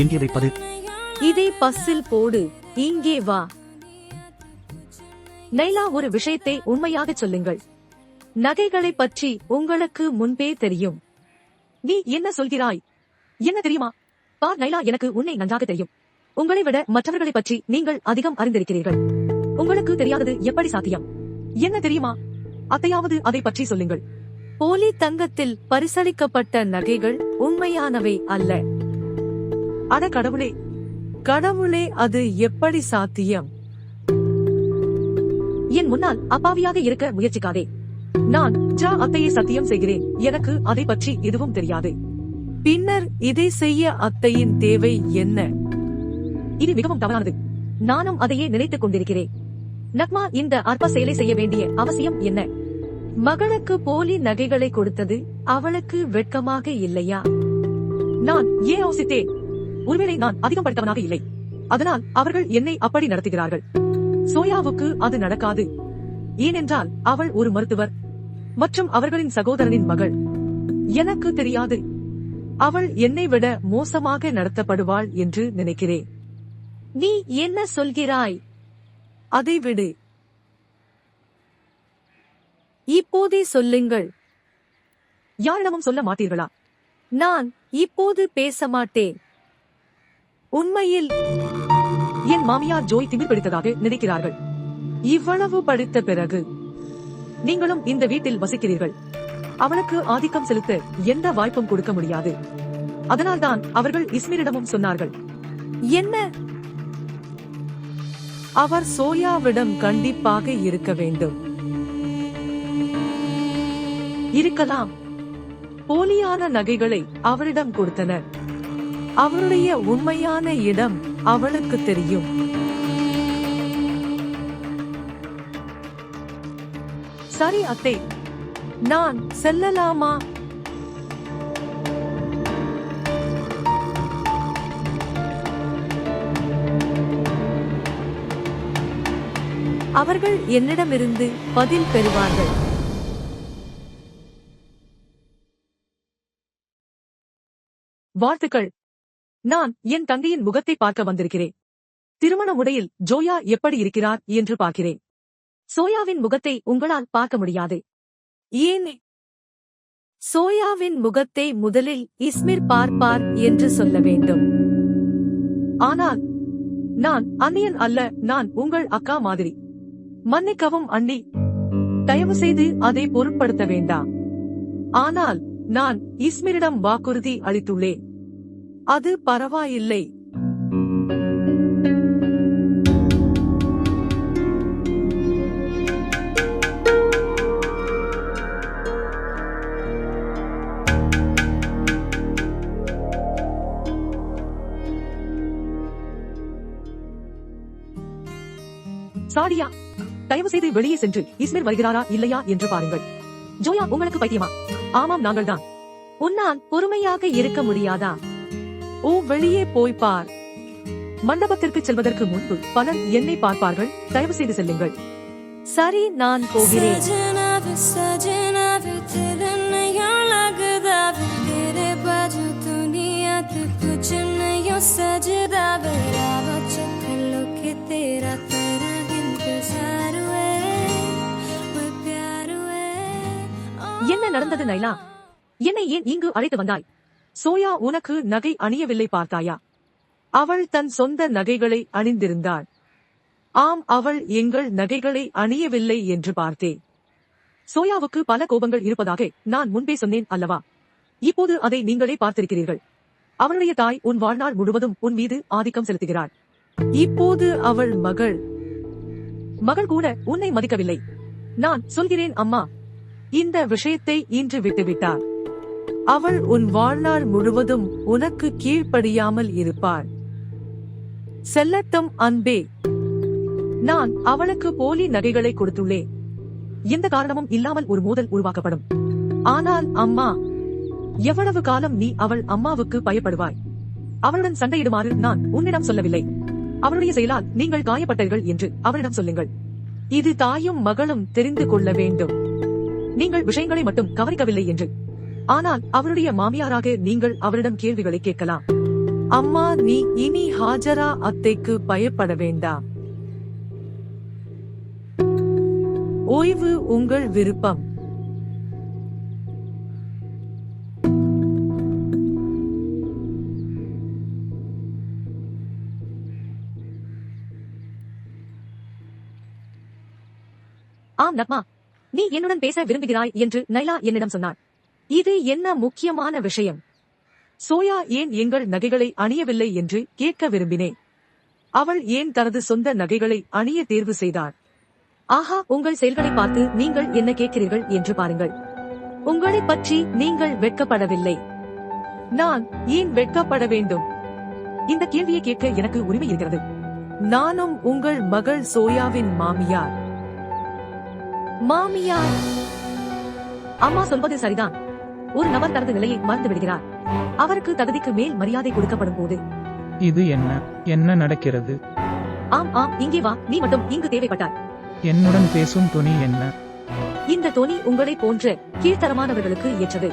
எங்கே வைப்பது? இதை பஸ்ஸில் போடு. இங்கே வா. நைலா, ஒரு விஷயத்தை உண்மையாகச் சொல்லுங்கள். நகைகளை பற்றி உங்களுக்கு முன்பே தெரியும். நீ என்ன சொல்கிறாய்? என்ன தெரியுமா? பார் நைலா, எனக்கு உன்னை நன்றாக தெரியும். உங்களை விட மற்றவர்களை பற்றி நீங்கள் அதிகம் அறிந்திருக்கிறீர்கள். உங்களுக்கு தெரியாதது எப்படி சாத்தியம்? என்ன தெரியுமா? அத்தையாவது அதை பற்றி சொல்லுங்கள். போலி தங்கத்தில் பரிசளிக்கப்பட்ட நகைகள் உண்மையானவை அல்ல. அட கடவுளே, கடவுளே, அது எப்படி சாத்தியம்? என் முன்னால் அப்பாவியாக இருக்க முயற்சிக்காதே. நான் அத்தையை சத்தியம் செய்கிறேன், எனக்கு அதை பற்றி எதுவும் தெரியாது. பின்னர் இதை செய்ய அத்தையின் தேவை என்ன? இது மிகவும் தவறானது. நானும் அதையே நினைத்துக் கொண்டிருக்கிறேன். நக்மா இந்த அற்ப செயலை செய்ய வேண்டிய அவசியம் என்ன? மகளுக்கு போலி நகைகளை கொடுத்தது அவளுக்கு வெட்கமாக இல்லையா? நான் ஏன் யோசித்தேன்? ஒருவேளை நான் அதிகம் படித்தவனாக இல்லை, அதனால் அவர்கள் என்னை அப்படி நடத்துகிறார்கள். சோயாவுக்கு அது நடக்காது. ஏனென்றால் அவள் ஒரு மருத்துவர் மற்றும் அவர்களின் சகோதரனின் மகள். எனக்கு தெரியாது, அவள் என்னை விட மோசமாக நடத்தப்படுவாள் என்று நினைக்கிறேன். நீ என்ன சொல்கிறாய்? அதை விடு. இப்போதே சொல்லுங்கள். யாரிடமும் சொல்ல மாட்டீர்களா? நான் இப்போது பேச மாட்டேன். உண்மையில் என் மாமியார் ஜோய் திமிர் பிடித்ததாக நினைக்கிறார்கள். இவ்வளவு படித்த பிறகு நீங்களும் இந்த வீட்டில் வசிக்கிறீர்கள். அவளுக்கு ஆதிக்கம் செலுத்த எந்த வாய்ப்பும் கொடுக்க முடியாது. அதனால்தான் அவர்கள் இஸ்மிரிடமும் சொன்னார்கள். என்ன? அவர் சோயாவிடம் கண்டிப்பாக இருக்க வேண்டும். இருக்கலாம். போலியான நகைகளை அவரிடம் கொடுத்தனர். அவருடைய உண்மையான இடம் அவளுக்கு தெரியும். சரி அத்தை, நான் செல்லலாமா? அவர்கள் என்னிடமிருந்து பதில் பெறுவார்கள். வாழ்த்துக்கள். நான் என் தங்கையின் முகத்தை பார்க்க வந்திருக்கிறேன். திருமண உடையில் ஜோயா எப்படி இருக்கிறார் என்று பார்க்கிறேன். சோயாவின் முகத்தை உங்களால் பார்க்க முடியாது. ஏன்? சோயாவின் முகத்தை முதலில் இஸ்மிர் பார்ப்பார் என்று சொல்ல வேண்டும். ஆனால் நான் அந்நியன் அல்ல, நான் உங்கள் அக்கா மாதிரி. மன்னிக்கவும் அண்ணி, தயவு செய்து அதை பொருட்படுத்த வேண்டாம். ஆனால் நான் இஸ்மிரிடம் வாக்குறுதி அளித்துள்ளேன். அது பரவாயில்லை. சாடியா, தயவு செய்து வெளியே சென்று இஸ்மிர் வருகிறாரா இல்லையா என்று பாருங்கள். ஜோயா, உங்களுக்கு பைத்தியமா? ஆமாம், நாங்கள் தான். உன்னால் பொறுமையாக இருக்க முடியாதா? ஓ, வெளியே போய் பார். மண்டபத்திற்கு செல்வதற்கு முன்பு பலர் என்னை பார்ப்பார்கள். தயவு செய்து செல்லுங்கள். சரி, நான் போகிறேன். என்ன நடந்தது நைலா? என்னை ஏன் இங்கு அழைத்து வந்தாய்? சோயா உனக்கு நகை அணியவில்லை, பார்த்தாயா? அவள் தன் சொந்த நகைகளை அணிந்திருந்தாள். ஆம், அவள் எங்கள் நகைகளை அணியவில்லை என்று பார்த்தேன். சோயாவுக்கு பல கோபங்கள் இருப்பதாக நான் முன்பே சொன்னேன் அல்லவா? இப்போது அதை நீங்களே பார்த்திருக்கிறீர்கள். அவளுடைய தாய் உன் வாழ்நாள் முழுவதும் உன் மீது ஆதிக்கம் செலுத்துகிறாள். இப்போது அவள் மகள் கூட உன்னை மதிக்கவில்லை. நான் சொல்கிறேன் அம்மா, இந்த விஷயத்தை இன்று விட்டுவிட்டார். அவள் உன் வாழ்நாள் முழுவதும் உனக்கு கீழ்ப்படியாமல் இருப்பாள். செல்லட்டும் அன்பே. நான் அவளுக்கு போலி நகைகளை கொடுத்துள்ளேன். எந்த காரணமும் இல்லாமல் ஒரு மோதல் உருவாக்கப்படும். ஆனால் அம்மா, எவ்வளவு காலம் நீ அவள் அம்மாவுக்கு பயப்படுவாய்? அவளுடன் சண்டையிடுமாறு நான் உன்னிடம் சொல்லவில்லை. அவளுடைய செயலால் நீங்கள் காயப்பட்டீர்கள் என்று அவளிடம் சொல்லுங்கள். இது தாயும் மகளும் தெரிந்து கொள்ள வேண்டும். நீங்கள் விஷயங்களை மட்டும் கவனிக்கவில்லை என்று. ஆனால் அவளுடைய மாமியாராக நீங்கள் அவரிடம் கேள்விகளை கேட்கலாம். அம்மா, நீ இனி ஹாஜரா அத்தைக்கு பயப்பட வேண்டாம். ஓய்வு உங்கள் விருப்பம். ஆம் நக்மா, நீ என்னுடன் பேச விரும்புகிறாய் என்று நைலா என்னிடம் சொன்னார். இது என்ன முக்கியமான விஷயம்? சோயா ஏன் எங்கள் நகைகளை அணியவில்லை என்று கேட்க விரும்பினேன். அவள் ஏன் தனது சொந்த நகைகளை அணிய தேர்வு செய்தார்? ஆஹா, உங்கள் செயல்களை பார்த்து நீங்கள் என்ன கேட்கிறீர்கள் என்று பாருங்கள். உங்களை பற்றி நீங்கள் வெட்கப்படவில்லை. நான் ஏன் வெட்கப்பட வேண்டும்? இந்த கேள்வியை கேட்க எனக்கு உரிமை இருக்கிறது. நானும் உங்கள் மகள் சோயாவின் மாமியார். அம்மா சொல்வது சரிதான். ஒரு நபர் தனது நிலையை மறந்து விடுகிறார். அவருக்கு தகுதிக்கு மேல் மரியாதை கொடுக்கப்படும் போது. இது என்ன நடக்கிறது? ஆம் ஆம், இங்கே வா. நீ மட்டும் இங்கு தேவைப்பட்டார். என்னுடன் பேசும் தொனி என்ன? இந்த தொனி உங்களை போன்ற கீழ்த்தரமானவர்களுக்கு ஏற்றது.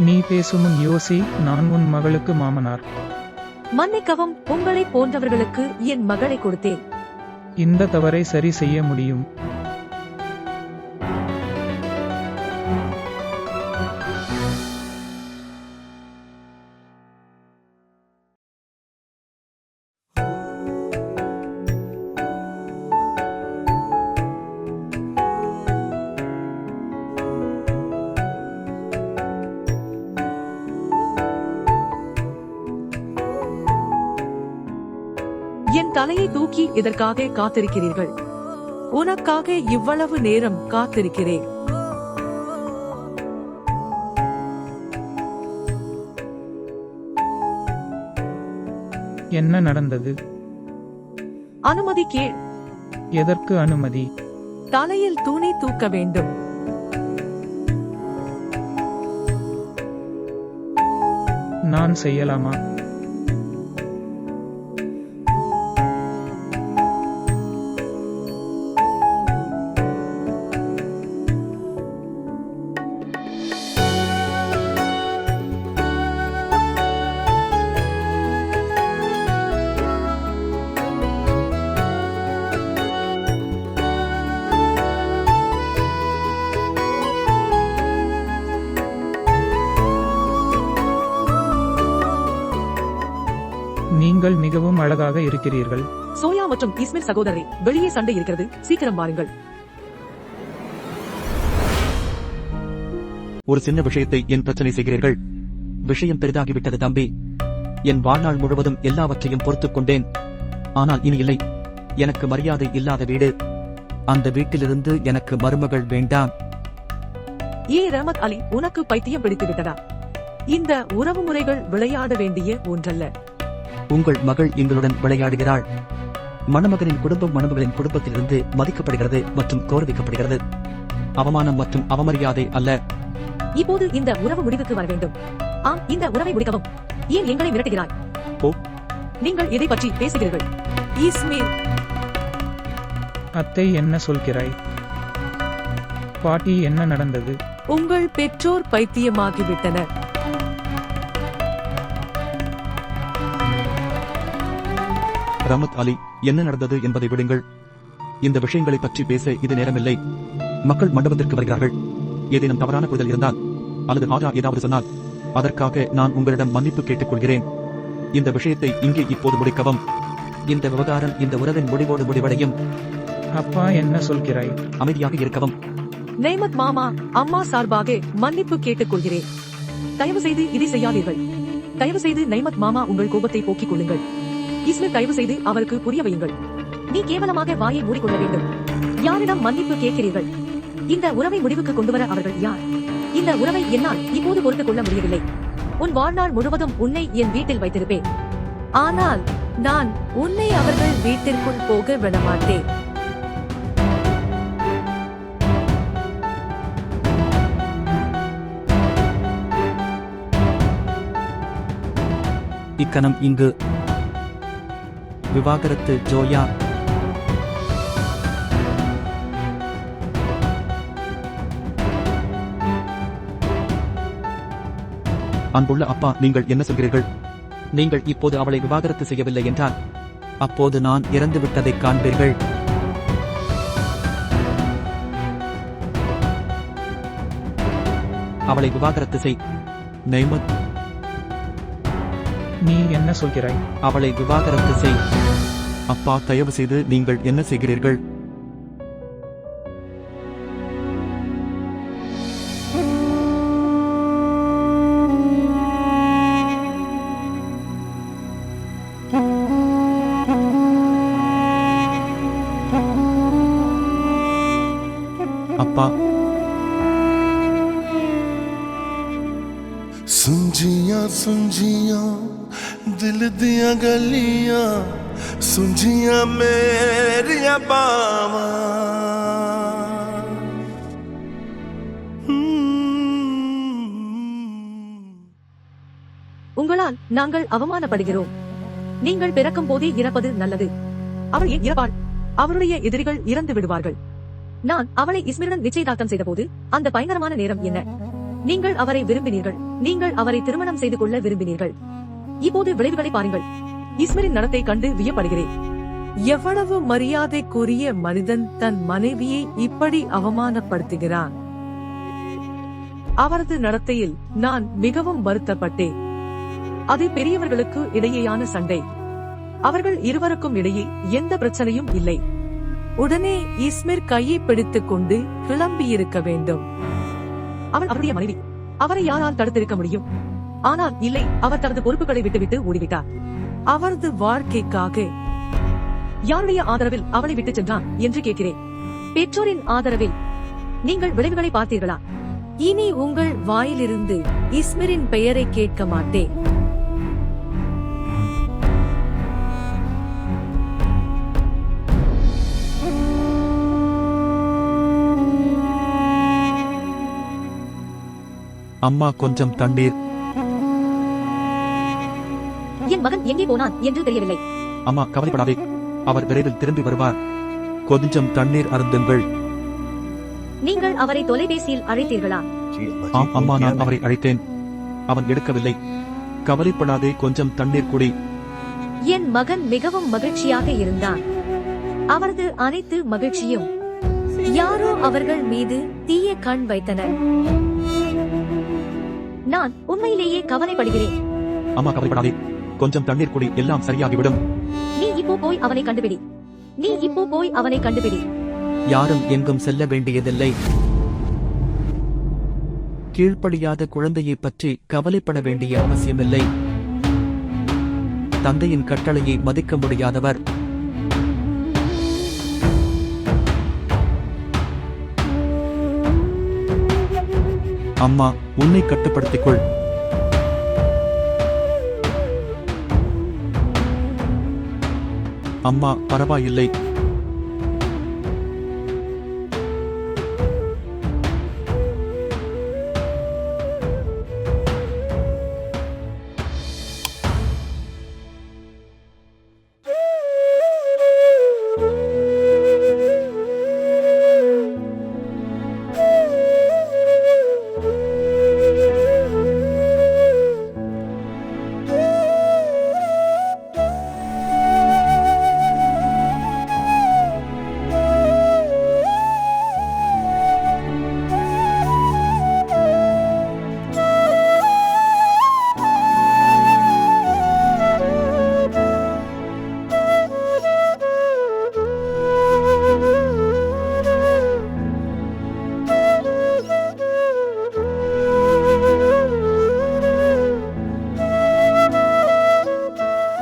நீ பேசும் முன் யோசி. நான் உன் மகளுக்கு மாமனார். மன்னிக்கவும், உங்களை போன்றவர்களுக்கு என் மகளை கொடுத்தேன். இந்த தவறை சரி செய்ய முடியும். என் தலையை தூக்கி எதற்காக காத்திருக்கிறீர்கள்? உனக்காக இவ்வளவு நேரம் காத்திருக்கிறேன். என்ன நடந்தது? அனுமதி கேள். எதற்கு அனுமதி? தலையில் துணி தூக்க வேண்டும். நான் செய்யலாமா? மிகவும் அழகாக இருக்கிறீர்கள். சோயா மற்றும் இஸ்மிர் சகோதரரை, வெளியே சண்டை இருக்கிறது, சீக்கிரம் வாருங்கள். ஒரு சின்ன விஷயத்தை என் பிரச்சனை செய்கிறீர்கள். விஷயம் பெரிதாகிவிட்டது தம்பி. என் வாழ்நாள் முழுவதும் எல்லாவற்றையும் பொறுத்துக் கொண்டேன். ஆனால் இனி இல்லை. எனக்கு மரியாதை இல்லாத வீடு. அந்த வீட்டிலிருந்து எனக்கு மருமகள் வேண்டாம். ரஹமத் அலி, உனக்கு பைத்தியம் பிடித்து விட்டதா? இந்த உறவு முறைகள் விளையாட வேண்டிய ஒன்றல்ல. உங்கள் மகள் எங்களுடன் விளையாடுகிறாள். மணமகனின் குடும்பம் மணமகளின் குடும்பத்திலிருந்து மதிக்கப்படுகிறது மற்றும் கௌரவிக்கப்படுகிறது. அவமானம் மற்றும் அவமரியாதை அல்ல. இப்போது இந்த உறவு முடிவுக்கு வர வேண்டும். ஆம், இந்த உறவை முடிக்கவும். ஏன் எங்களை மிரட்டுகிறாய்? ஓ, நீங்கள் எதை பற்றி பேசுகிறீர்கள்? இஸ்மிர், அத்தை, என்ன சொல்கிறாய்? பாட்டி, என்ன நடந்தது? உங்கள் பெற்றோர் பைத்தியமாகிவிட்டனர். ரஹமத் அலி, என்ன நடந்தது என்பதை விடுங்கள். இந்த விஷயங்களை பற்றி பேச இது நேரமில்லை. மக்கள் மண்டபத்திற்கு வருகிறார்கள். ஏதேனும் தவறான புரிதல் இருந்தால் அல்லது ஆரா ஏதாவது சொன்னால் அதற்காக நான் உங்களிடம் மன்னிப்பு கேட்டுக்கொள்கிறேன். இந்த விஷயத்தை இங்கே இப்போது முடிக்கவும். இந்த விவகாரம் இந்த உறவின் முடிவோடு முடிவடையும். அப்பா, என்ன சொல்கிறாய்? அமைதியாக இருக்கவும். நெய்மத் மாமா, அம்மா சார்பாக மன்னிப்பு கேட்டுக்கொள்கிறேன். தயவு செய்து இதை செய்யாதீர்கள். தயவு செய்து நெய்மத் மாமா, உங்கள் கோபத்தை போக்கிக் கொள்ளுங்கள். இஸ்மிர், தயவு செய்து அவருக்கு புரிய வையுங்கள். நீ கேவலமாக வாயை மூடிக்கொள்ள வேண்டும். யாரிடம் மன்னிப்பு கேட்கிறீர்கள்? இந்த உறவை முடிவுக்கு கொண்டுவர அவர்கள் யார்? இந்த உறவை என்னால் இப்போது பொறுத்துக் கொள்ள முடியவில்லை. உன் வாழ்நாள் முழுவதும் உன்னை என் வீட்டில் வைத்திருப்பேன். ஆனால் நான் உன்னை அவர்கள் வீட்டிற்குள் போக விடமாட்டேன். இக்கணம் இங்கு விவாகரத்து. ஜோயா, அன்புள்ள அப்பா, நீங்கள் என்ன சொல்கிறீர்கள்? நீங்கள் இப்போது அவளை விவாகரத்து செய்யவில்லை என்றால் அப்போது நான் இறந்துவிட்டதைக் காண்பீர்கள். அவளை விவாகரத்து செய். நெய்மத், நீ என்ன சொல்கிறாய்? அவளை விவாகரத்து செய். அப்பா, தயவு செய்து நீங்கள் என்ன செய்கிறீர்கள்? அப்பா, सुंझियां दिल दियां गलियां, सुंझियां मेरियां बावां। உங்களால் நாங்கள் அவமானப்படுகிறோம். நீங்கள் பிறக்கும் போதே இறப்பது நல்லது. அவள் ஏன் இறப்பாள்? அவருடைய எதிரிகள் இறந்து விடுவார்கள். நான் அவளை இஸ்மிருடன் நிச்சயதார்த்தம் செய்த போது அந்த பயங்கரமான நேரம் என்ன? நீங்கள் அவரை விரும்பினீர்கள். நீங்கள் அவரை திருமணம் செய்து கொள்ள விரும்பினீர்கள். இப்போது விளைவுகளை பாருங்கள். இஸ்மிரின் நடத்தை கண்டு வியப்படுகிறேன். எவ்வளவு மரியாதைக்குரிய மனிதன் தன் மனைவியை இப்படி அவமானப்படுத்துகிறான். அவரது நடத்தையில் நான் மிகவும் வருத்தப்பட்டேன். அது பெரியவர்களுக்கு இடையேயான சண்டை. அவர்கள் இருவருக்கும் இடையே எந்த பிரச்சனையும் இல்லை. உடனே இஸ்மிர் கையை பிடித்துக் கொண்டு கிளம்பியிருக்க வேண்டும். அவள் அவருடைய மனைவி. அவரை யாரால் தடுத்திருக்க முடியும்? ஆனால் இல்லை, அவர் தனது பொறுப்புகளை விட்டுவிட்டு ஓடிவிட்டார். அவரது வாழ்க்கைக்காக யாருடைய ஆதரவில் அவளை விட்டு சென்றான் என்று கேட்கிறேன். பெற்றோரின் ஆதரவில். நீங்கள் விளைவுகளை பார்த்தீர்களா? இனி உங்கள் வாயிலிருந்து இஸ்மிரின் பெயரை கேட்க மாட்டேன். அம்மா, கொஞ்சம் தண்ணீர். என் மகன் எங்கே போனான் என்று தெரியவில்லை. அம்மா, கவலைப்படாதே, அவர் விரைவில் திரும்பி வருவார். கொஞ்சம் தண்ணீர் அருந்துங்கள். நீங்கள் அவரை தொலைபேசியில் அழைத்தீர்களா? ஆம் அம்மா, நான் அவரை அழைத்தேன். அவன் எடுக்கவில்லை. கவலைப்படாதே, கொஞ்சம் தண்ணீர் குடி. என் மகன் மிகவும் மகிழ்ச்சியாக இருந்தான். அவரது அனைத்து மகிழ்ச்சியும் யாரோ அவர்கள் மீது தீய கண் வைத்தனர். நான் உண்மையிலேயே கவலைப்படுகிறேன். அம்மா, கவலைப்படாதே, கொஞ்சம் தண்ணீர் குடி, எல்லாம் சரியாகிவிடும். இப்போ போய் அவனை கண்டுபிடி. நீ இப்போ போய் அவனை கண்டுபிடி. யாரும் எங்கும் செல்ல வேண்டியதில்லை. கீழ்ப்படியாத குழந்தையைப் பற்றி கவலைப்பட வேண்டிய அவசியமில்லை. தந்தையின் கட்டளையை மதிக்க முடியாதவர். அம்மா, உன்னை கட்டுப்படுத்திக் கொள். அம்மா, பரவாயில்லை.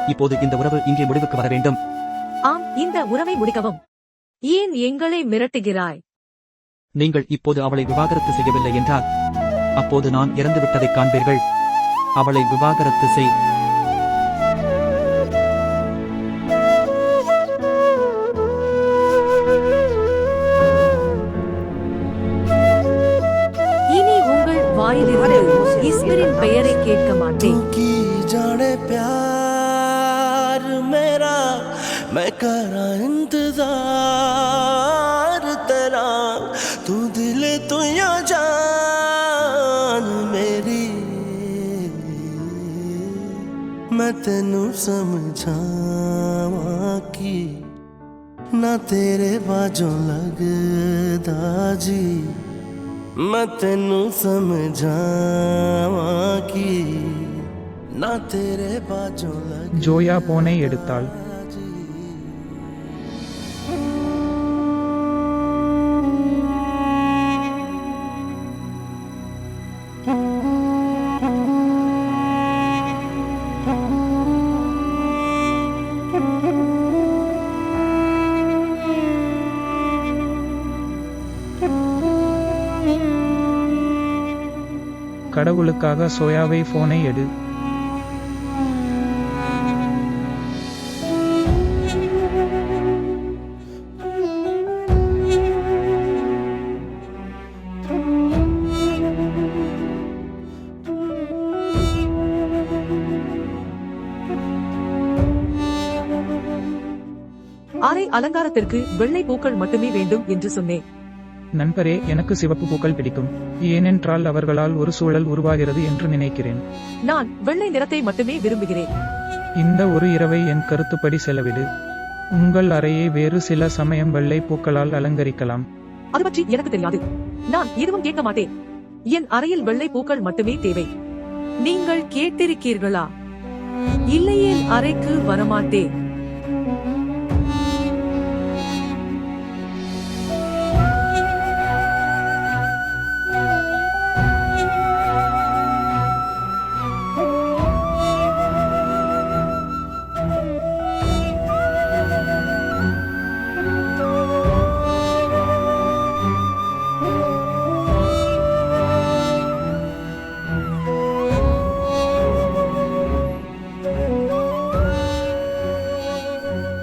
இப்போது இந்த உறவு இங்கே முடிவுக்கு வர வேண்டும். ஆம், இந்த உறவை முடிக்கவும். ஏன் எங்களை மிரட்டுகிறாய்? நீங்கள் இப்போது அவளை விவாகரத்து செய்யவில்லை என்றால் அப்போது நான் இறந்துவிட்டதைக் காண்பீர்கள். அவளை விவாகரத்து செய். இனி உங்கள் வாயிலிருந்து ஈஸ்வரின் பெயரை கேட்க மாட்டேன். की जाने प्यार मेरा, मैं करा इंतजार तेरा, तू दिल तू या जान मेरी, मैं तेनू समझावां की ना तेरे बाजों लगदा जी, मैं तेनू समझावां की ना तेरे बाजों लगदा ஜோயா போனை எடுத்தாள். கடவுளுக்காக சோயாவை போனை எடு. அரை அலங்காரத்திற்கு வெள்ளை பூக்கள் மட்டுமே வேண்டும் என்று சொன்னேன். நண்பரே, எனக்கு சிவப்பு பூக்கள் பிடிக்கும். ஏனென்றால் அவர்களால் ஒரு சூழல் உருவாகிறது என்று நினைக்கிறேன். நான் வெள்ளை நிறத்தை மட்டுமே விரும்புகிறேன். இந்த ஒரு இரவை என் கருத்துப்படி செலவிடு. உங்கள் அறையை வேறு சில சமயம் வெள்ளை பூக்களால் அலங்கரிக்கலாம். அது பற்றி எனக்கு தெரியாது. நான் எதுவும் கேட்க மாட்டேன். என் அறையில் வெள்ளை பூக்கள் மட்டுமே தேவை. நீங்கள் கேட்டிருக்கீர்களா? இல்லையே, அறைக்கு வரமாட்டேன்.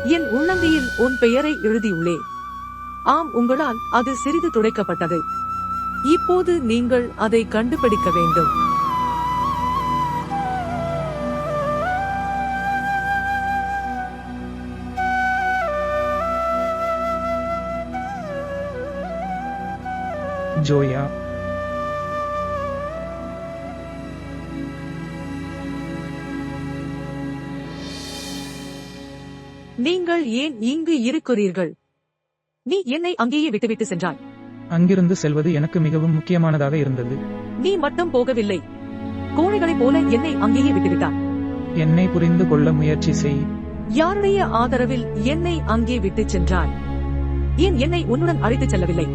என் உள்ளங்கையில் உன் பெயரை எழுதியுள்ளேன். ஆம், உங்களால் அது சிறிது துடைக்கப்பட்டது. இப்போது நீங்கள் அதை கண்டுபிடிக்க வேண்டும். ஜோயா, நீங்கள் ஏன் இங்கு இருக்கிறீர்கள்? நீ என்னை அங்கேயே விட்டுவிட்டு சென்றாய். அங்கிருந்து செல்வது எனக்கு மிகவும் முக்கியமானதாக இருந்தது. நீ மட்டும் போகவில்லை. கோழைகளைப் போல என்னை அங்கேயே விட்டுவிட்டாய். என்னை புரிந்து கொள்ள முயற்சி செய். யாருடைய ஆதரவில் என்னை அங்கே விட்டுச் சென்றாய்? ஏன் என்னை உன்னுடன் அழைத்துச் செல்லவில்லை?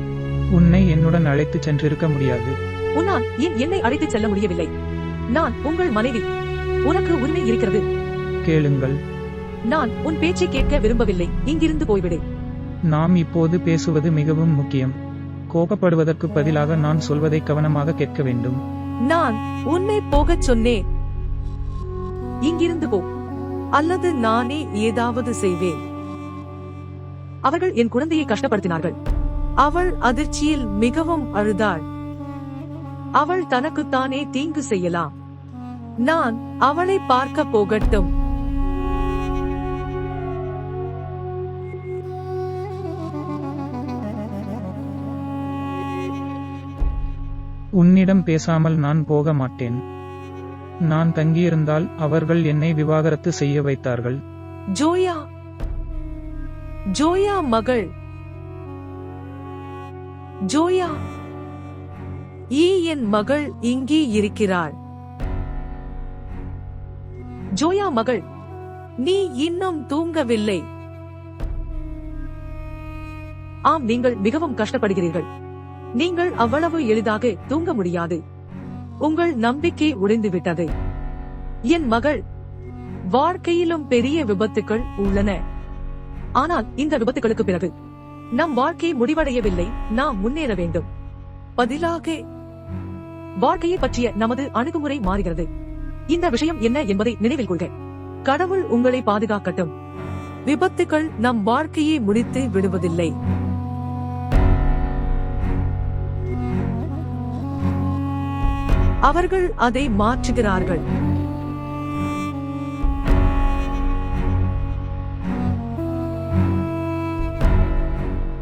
உன்னை என்னுடன் அழைத்துச் சென்றிருக்க முடியாது. உன்னால் ஏன் என்னை அழைத்துச் செல்ல முடியவில்லை? நான் உங்கள் மனைவி. உனக்கு உரிமை இருக்கிறது. கேளுங்கள். நான் உன் பேச்சை கேட்க விரும்பவில்லை. இங்கிருந்து போய்விடு. நாம் இப்போது பேசுவது மிகவும் முக்கியம். கோபப்படுவதற்கு பதிலாக நான் சொல்வதை கவனமாக கேட்க வேண்டும். நான் உன்னை போகச் சொன்னேன். இங்கிருந்து போ, அல்லது நானே ஏதாவது செய்வேன். அவர்கள் என் குழந்தையை கஷ்டப்படுத்தினார்கள். அவள் அதிர்ச்சியில் மிகவும் அழுதாள். அவள் தனக்குத்தானே தீங்கு செய்யலாம். நான் அவளை பார்க்க போகட்டும். உன்னிடம் பேசாமல் நான் போக மாட்டேன். நான் தங்கியிருந்தால் அவர்கள் என்னை விவாகரத்து செய்ய வைத்தார்கள். ஜோயா, ஜோயா மகள், ஜோயா, என் மகள் இங்கே இருக்கிறாள். ஜோயா மகள், நீ இன்னும் தூங்கவில்லை. ஆம், நீங்கள் மிகவும் கஷ்டப்படுகிறீர்கள். நீங்கள் அவ்வளவு எளிதாக தூங்க முடியாது. உங்கள் நம்பிக்கை உடைந்துவிட்டது. என் மகள், வாழ்க்கையிலும் பெரிய விபத்துக்கள் உள்ளன. ஆனால் இந்த விபத்துகளுக்கு பிறகு நம் வாழ்க்கை முடிவடையவில்லை. நாம் முன்னேற வேண்டும். பதிலாக வாழ்க்கையை பற்றிய நமது அணுகுமுறை மாறுகிறது. இந்த விஷயம் என்ன என்பதை நினைவில் கொள்க. கடவுள் உங்களை பாதுகாக்கட்டும். விபத்துக்கள் நம் வாழ்க்கையை முடித்து விடுவதில்லை. அவர்கள் அதை மாற்றுகிறார்கள்.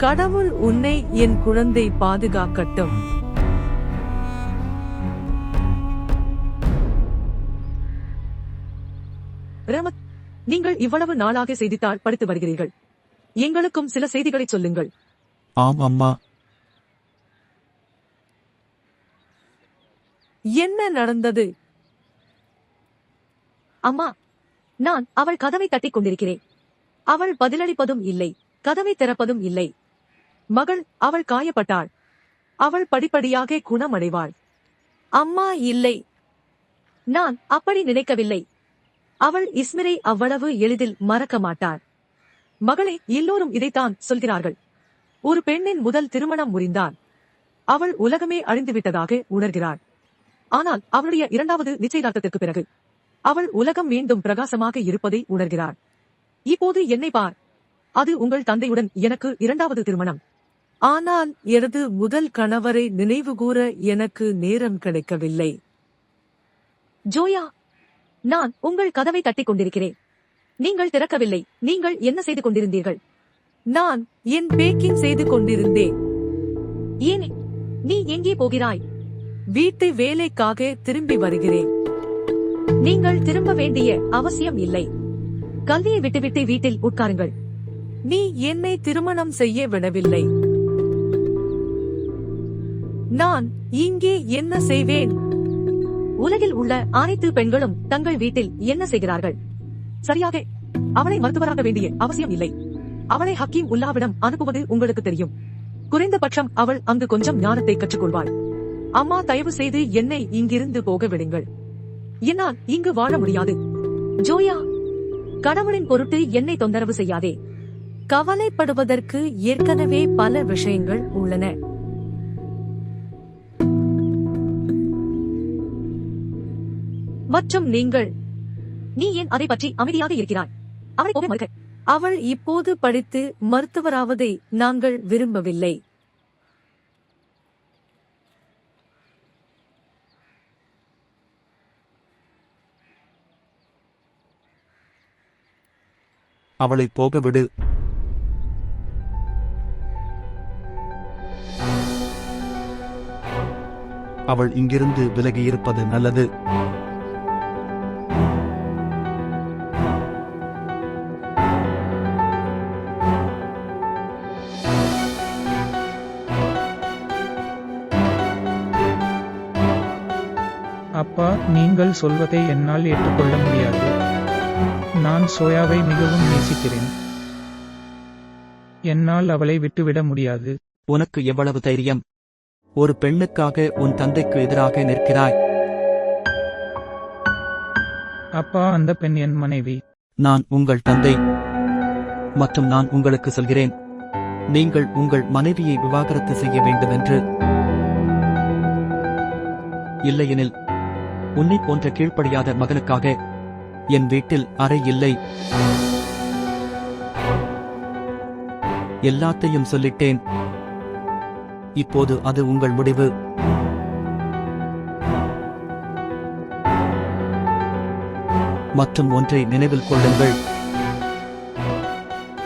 கடவுள் உன்னை, என் குழந்தை, பாதுகாக்கட்டும். ரமத், நீங்கள் இவ்வளவு நாளாக செய்தித்தாள் படித்து வருகிறீர்கள். எங்களுக்கும் சில செய்திகளை சொல்லுங்கள். ஆம் அம்மா. என்ன நடந்தது? அம்மா, நான் அவள் கதவை தட்டிக் கொண்டிருக்கிறேன். அவள் பதிலளிப்பதும் இல்லை, கதவை திறப்பதும் இல்லை. மகள், அவள் காயப்பட்டாள். அவள் படிப்படியாக குணமடைவாள். அம்மா, இல்லை, நான் அப்படி நினைக்கவில்லை. அவள் இஸ்மிரை அவ்வளவு எளிதில் மறக்க மாட்டாள். மகளே, எல்லோரும் இதைத்தான் சொல்கிறார்கள். ஒரு பெண்ணின் முதல் திருமணம் முறிந்தால் அவள் உலகமே அழிந்துவிட்டதாக உணர்கிறாள். ஆனால் அவளுடைய இரண்டாவது நிச்சயதார்த்தத்திற்கு பிறகு அவள் உலகம் மீண்டும் பிரகாசமாக இருப்பதை உணர்கிறாள். இப்போது என்னை பார். அது உங்கள் தந்தையுடன் எனக்கு இரண்டாவது திருமணம். ஆனால் எனது முதல் கணவரை நினைவுகூர எனக்கு நேரம் கிடைக்கவில்லை. ஜோயா, நான் உங்கள் கதவை தட்டிக் கொண்டிருக்கிறேன். நீங்கள் திறக்கவில்லை. நீங்கள் என்ன செய்து கொண்டிருந்தீர்கள்? நான் என் பேக்கிங் செய்து கொண்டிருந்தேன். ஏன்? நீ எங்கே போகிறாய்? வீட்டு வேலைக்காக திரும்பி வருகிறேன். நீங்கள் திரும்ப வேண்டிய அவசியம் இல்லை. கல்வியை விட்டுவிட்டு வீட்டில் உட்காருங்கள். நீ என்னை திருமணம் செய்ய விடவில்லை. நான் இங்கே என்ன செய்வேன்? உலகில் உள்ள அனைத்து பெண்களும் தங்கள் வீட்டில் என்ன செய்கிறார்கள்? சரியாக, அவளை மருத்துவராக வேண்டிய அவசியம் இல்லை. அவளை ஹக்கீம் உல்லாவிடம் அனுப்புவது உங்களுக்கு தெரியும். குறைந்தபட்சம் அவள் அங்கு கொஞ்சம் ஞானத்தை கற்றுக்கொள்வாள். அம்மா, தயவு செய்து என்னை இங்கிருந்து போக விடுங்கள். என்னால் இங்கு வாழ முடியாது. ஜோயா, கடவுளின் பொருட்டு என்னை தொந்தரவு செய்யாதே. கவலைப்படுவதற்கு ஏற்கனவே பல விஷயங்கள் உள்ளன. மற்றும் நீ ஏன் அதை பற்றி அமைதியாக இருக்கிறாய்? அவளை போக மறுக்க. அவள் இப்போது படித்து மருத்துவராவதை நாங்கள் விரும்பவில்லை. அவளை போக விடு. அவள் இங்கிருந்து விலகியிருப்பது நல்லது. அப்பா, நீங்கள் சொல்வதை என்னால் ஏற்றுக்கொள்ள முடியாது. நான் சோயாவை மிகவும் நேசிக்கிறேன். என்னால் அவளை விட்டுவிட முடியாது. உனக்கு எவ்வளவு தைரியம்? ஒரு பெண்ணுக்காக உன் தந்தைக்கு எதிராக நிற்கிறாய். அப்பா, அந்த பெண் என் மனைவி. நான் உங்கள் தந்தை மற்றும் நான் உங்களுக்கு சொல்கிறேன், நீங்கள் உங்கள் மனைவியை விவாகரத்து செய்ய வேண்டுமென்று. இல்லையெனில் உன்னை போன்ற கீழ்ப்படியாத மகனுக்காக என் வீட்டில் அறை இல்லை. எல்லாத்தையும் சொல்லிட்டேன். இப்போது அது உங்கள் முடிவு. மற்றும் ஒன்றை நினைவில் கொள்ளுங்கள்,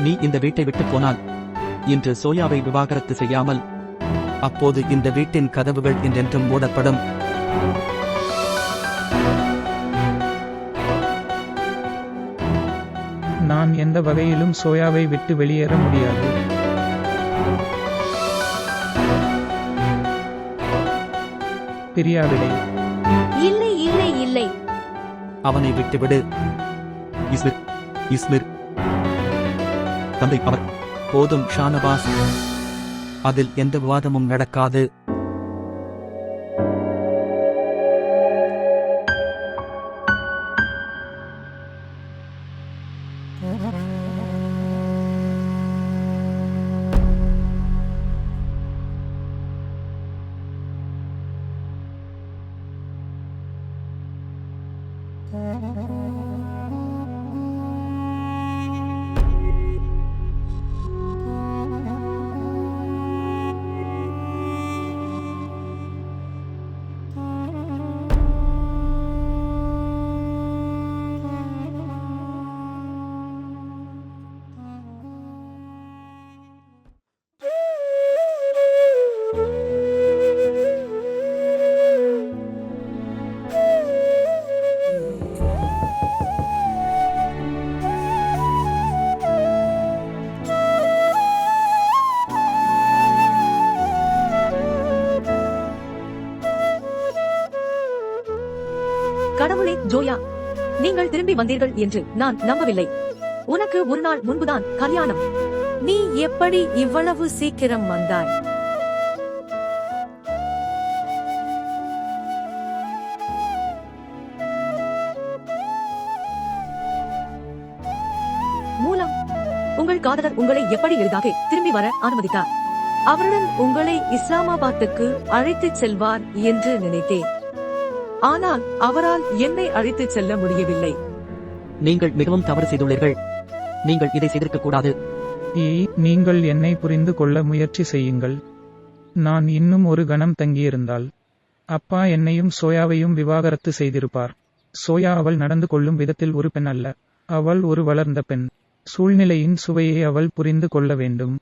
நீ இந்த வீட்டை விட்டு போனால், இன்று சோயாவை விவாகரத்து செய்யாமல், அப்போது இந்த வீட்டின் கதவுகள் என்றென்றும் மூடப்படும். நான் எந்த வகையிலும் சோயாவை விட்டு வெளியேற முடியாது. பிரியாவிடை. இல்லை இல்லை இல்லை. அவனை விட்டுவிடு. இஸ்மிர் தந்தை அவர். போதும் ஷானவாஸ், அதில் எந்த விவாதமும் நடக்காது. கடவுளே ஜோயா, நீங்கள் திரும்பி வந்தீர்கள் என்று நான் நம்பவில்லை. உனக்கு ஒரு நாள் முன்புதான் கல்யாணம். நீ எப்படி இவ்வளவு சீக்கிரம் வந்தாய்? மூலம் உங்கள் காதலர் உங்களை எப்படி எளிதாக திரும்பி வர அனுமதித்தார்? அவருடன் உங்களை இஸ்லாமாபாத்துக்கு அழைத்துச் செல்வார் என்று நினைத்தேன். ஆனால் அவரால் என்னை அழைத்துச் செல்ல முடியவில்லை. நீங்கள் மிகவும் தவறு செய்துள்ளீர்கள். நீங்கள் இதை செய்திருக்க கூடாது. நீங்கள் என்னை புரிந்து கொள்ள முயற்சி செய்யுங்கள். நான் இன்னும் ஒரு கணம் தங்கியிருந்தால் அப்பா என்னையும் சோயாவையும் விவாகரத்து செய்திருப்பார். சோயா அவள் நடந்து கொள்ளும் விதத்தில் ஒரு பெண் அல்ல. அவள் ஒரு வளர்ந்த பெண். சூழ்நிலையின் சுவையை அவள் புரிந்து கொள்ள வேண்டும்.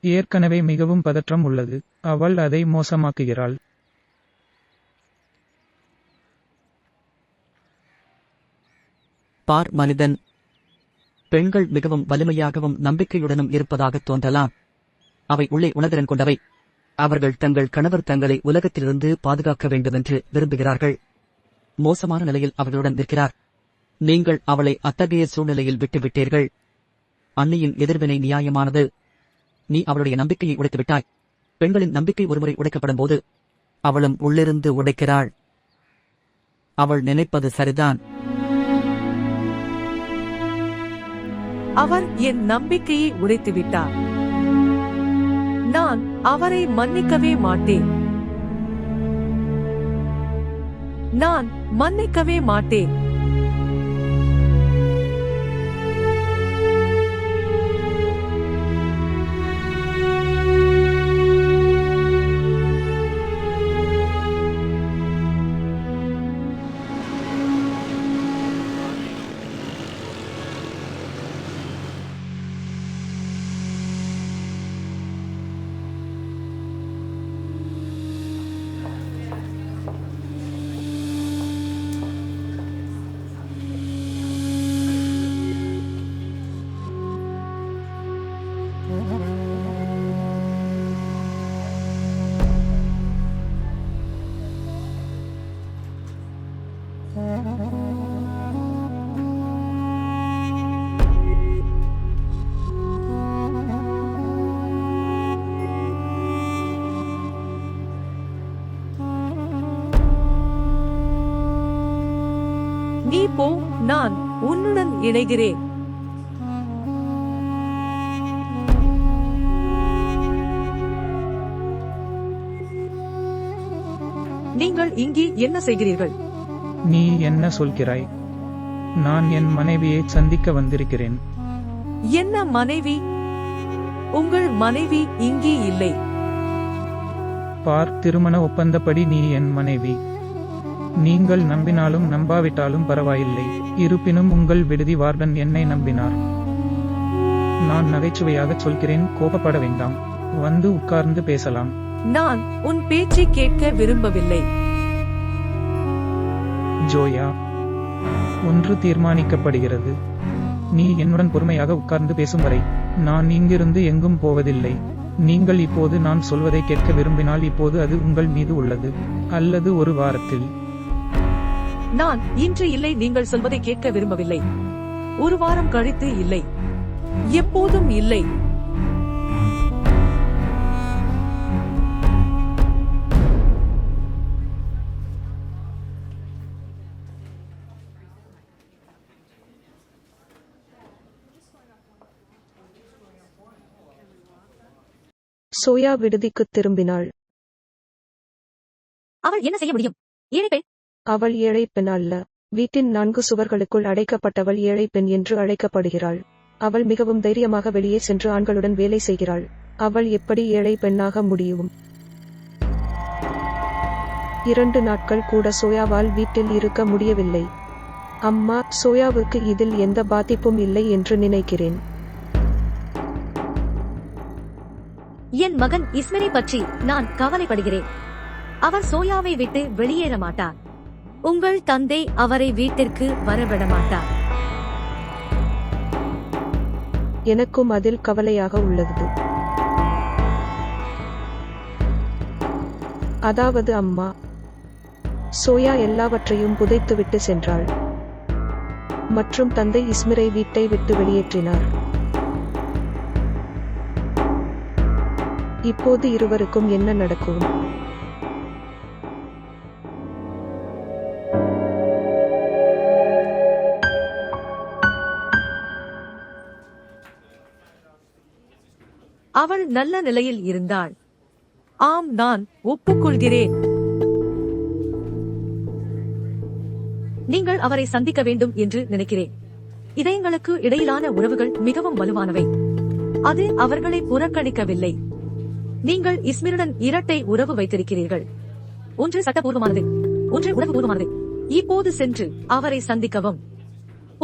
ஏற்கனவே மிகவும் பதற்றம் உள்ளது. அவள் அதை மோசமாக்குகிறாள். பார் மனிதன், பெண்கள் மிகவும் வலிமையாகவும் நம்பிக்கையுடனும் இருப்பதாக தோன்றலாம். அவை உள்ளே உணர்திறன் கொண்டவை. அவர்கள் தங்கள் கணவர் தங்களை உலகத்திலிருந்து பாதுகாக்க வேண்டுமென்று விரும்புகிறார்கள். மோசமான நிலையில் அவர்களுடன் நிற்கிறார். நீங்கள் அவளை அத்தகைய சூழ்நிலையில் விட்டுவிட்டீர்கள். அன்னியின் எதிர்வினை நியாயமானது. நீ அவளுடைய நம்பிக்கையை உடைத்துவிட்டாய். பெண்களின் நம்பிக்கை ஒருமுறை உடைக்கப்படும் போது அவளும் உள்ளிருந்து உடைக்கிறாள். அவள் நினைப்பது சரிதான். அவர் என் நம்பிக்கையை உடைத்து விட்டார். நான் அவரை மன்னிக்கவே மாட்டேன். நான் மன்னிக்கவே மாட்டேன். நீ போ, நான் உன்னுடன் இணைகிறேன். நீங்கள் இங்கே என்ன செய்கிறீர்கள்? நீ என்ன சொல்கிறாய்? நான் என் மனைவியை சந்திக்க வந்திருக்கிறேன். என்ன மனைவி? உங்கள் மனைவி இங்கே இல்லை. பார், திருமண ஒப்பந்தப்படி நீ என் மனைவி. நீங்கள் நம்பினாலும் நம்பாவிட்டாலும் பரவாயில்லை. இருப்பினும் உங்கள் விடுதி வார்டன் என்னை நம்பினார். நான் நகைச்சுவையாகச் சொல்கிறேன், கோபப்பட வேண்டாம். வந்து உட்கார்ந்து பேசலாம். நான் உன் பேச்சை கேட்க விரும்பவில்லை. ஜோயா, ஒன்று தீர்மானிக்கப்படுகிறது. நீ என்னுடன் பொறுமையாக உட்கார்ந்து பேசும் வரை நான் இங்கிருந்து எங்கும் போவதில்லை. நீங்கள் இப்போது நான் சொல்வதை கேட்க விரும்பினால் இப்போது அது உங்கள் மீது உள்ளது. அல்லது ஒரு வாரத்தில். நான் இன்று இல்லை. நீங்கள் சொல்வதை கேட்க விரும்பவில்லை. ஒரு வாரம் கழித்து இல்லை. எப்போதும் இல்லை. சோயா விடுதிக்குத் திரும்பினாள். அவள் என்ன செய்ய முடியும்? ஏழை பெண். அவள் ஏழை பெண் அல்ல. வீட்டின் 4 சுவர்களுக்குள் அடைக்கப்பட்டவள் ஏழை பெண் என்று அழைக்கப்படுகிறாள். அவள் மிகவும் தைரியமாக வெளியே சென்று ஆண்களுடன் வேலை செய்கிறாள். அவள் எப்படி ஏழை பெண்ணாக முடியும்? 2 நாட்கள் கூட சோயாவால் வீட்டில் இருக்க முடியவில்லை. அம்மா, சோயாவுக்கு இதில் எந்த பாதிப்பும் இல்லை என்று நினைக்கிறேன். என் மகன் இஸ்மரை பற்றி நான் கவலைப்படுகிறேன். அவர் சோயாவை விட்டு வெளியேற மாட்டார். உங்கள் தந்தை அவரை வீட்டிற்கு வரவிட மாட்டார். எனக்கும் அதில் கவலையாக உள்ளது. அதாவது அம்மா, சோயா எல்லாவற்றையும் புதைத்துவிட்டு சென்றாள். மற்றும் தந்தை இஸ்மரை வீட்டை விட்டு வெளியேற்றினார். இப்போது இருவருக்கும் என்ன நடக்கும்? அவள் நல்ல நிலையில் இருந்தாள். ஆம், நான் ஒப்புக்கொள்கிறேன். நீங்கள் அவரை சந்திக்க வேண்டும் என்று நினைக்கிறேன். இதயங்களுக்கு இடையிலான உறவுகள் மிகவும் வலுவானவை. அது அவர்களை புறக்கணிக்கவில்லை. நீங்கள் இஸ்மிருடன் இரட்டை உறவு வைத்திருக்கிறீர்கள். ஒன்று சட்டபூர்வமானது, ஒன்று உணர்வுபூர்வமானது. இப்போது சென்று அவரை சந்திக்கவும்.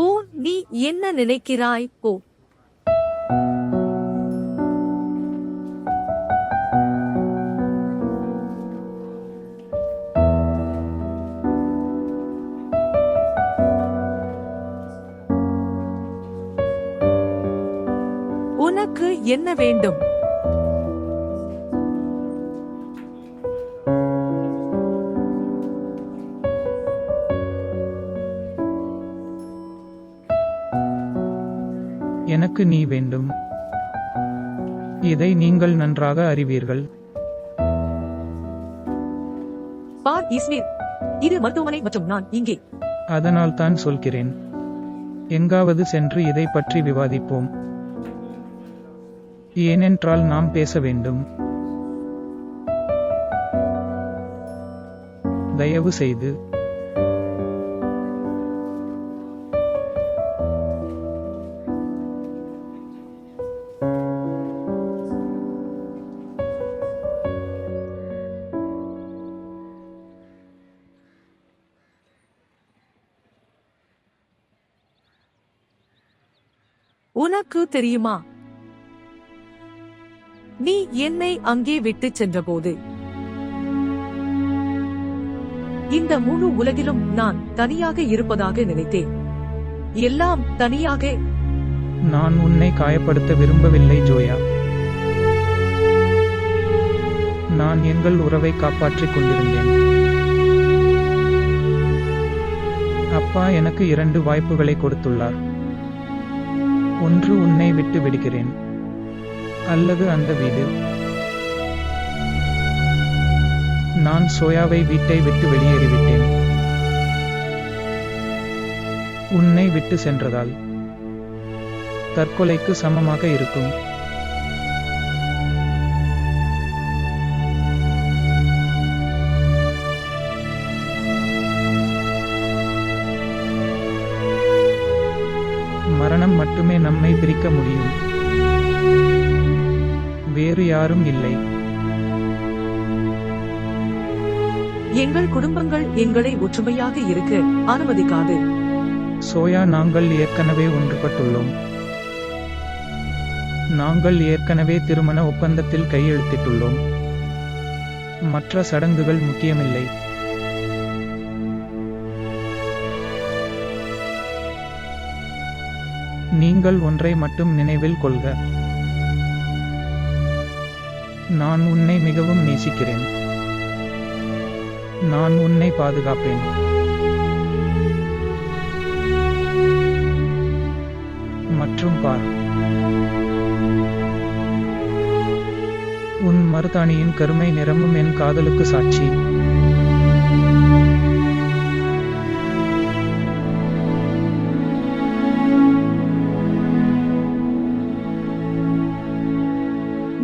ஓ, நீ என்ன நினைக்கிறாய்? போ. உனக்கு என்ன வேண்டும்? எனக்கு நீ வேண்டும். இதை நீங்கள் நன்றாக அறிவீர்கள். பார் இஸ்மீர், இது மருத்துவமனை மற்றும் நான் இங்கே. அதனால் தான் சொல்கிறேன். எங்காவது சென்று இதை பற்றி விவாதிப்போம். ஏனென்றால் நாம் பேச வேண்டும். தயவு செய்து. உனக்கு தெரியுமா, நீ என்னை அங்கே விட்டுச் சென்றபோது இந்த முழு உலகிலும் நான் தனியாக இருப்பதாக நினைத்தேன். எல்லாம் தனியாக. நான் உன்னை காயப்படுத்த விரும்பவில்லை ஜோயா. நான் எங்கள் உறவை காப்பாற்றிக் கொண்டிருந்தேன். அப்பா எனக்கு 2 வாய்ப்புகளை கொடுத்துள்ளார். ஒன்று உன்னை விட்டு விடுகிறேன், அல்லது அந்த வீடு. நான் சோயாவை வீட்டை விட்டு வெளியேறிவிட்டேன். உன்னை விட்டு சென்றதால் தற்கொலைக்கு சமமாக இருக்கும். மரணம் மட்டுமே நம்மை பிரிக்க முடியும். வேறு யாரும் இல்லை. எங்கள் குடும்பங்கள் எங்களை ஒற்றுமையாக இருக்க அனுமதிக்காது. சோயா, நாங்கள் ஏற்கனவே ஒன்றுபட்டுள்ளோம். நாங்கள் ஏற்கனவே திருமண ஒப்பந்தத்தில் கையெழுத்திட்டுள்ளோம். மற்ற சடங்குகள் முக்கியமில்லை. நீங்கள் ஒன்றை மட்டும் நினைவில் கொள்க. நான் உன்னை மிகவும் நேசிக்கிறேன். நான் உன்னை பாதுகாப்பேன். மற்றும் பார், உன் மருதாணியின் கருமை நிறமும் என் காதலுக்கு சாட்சி.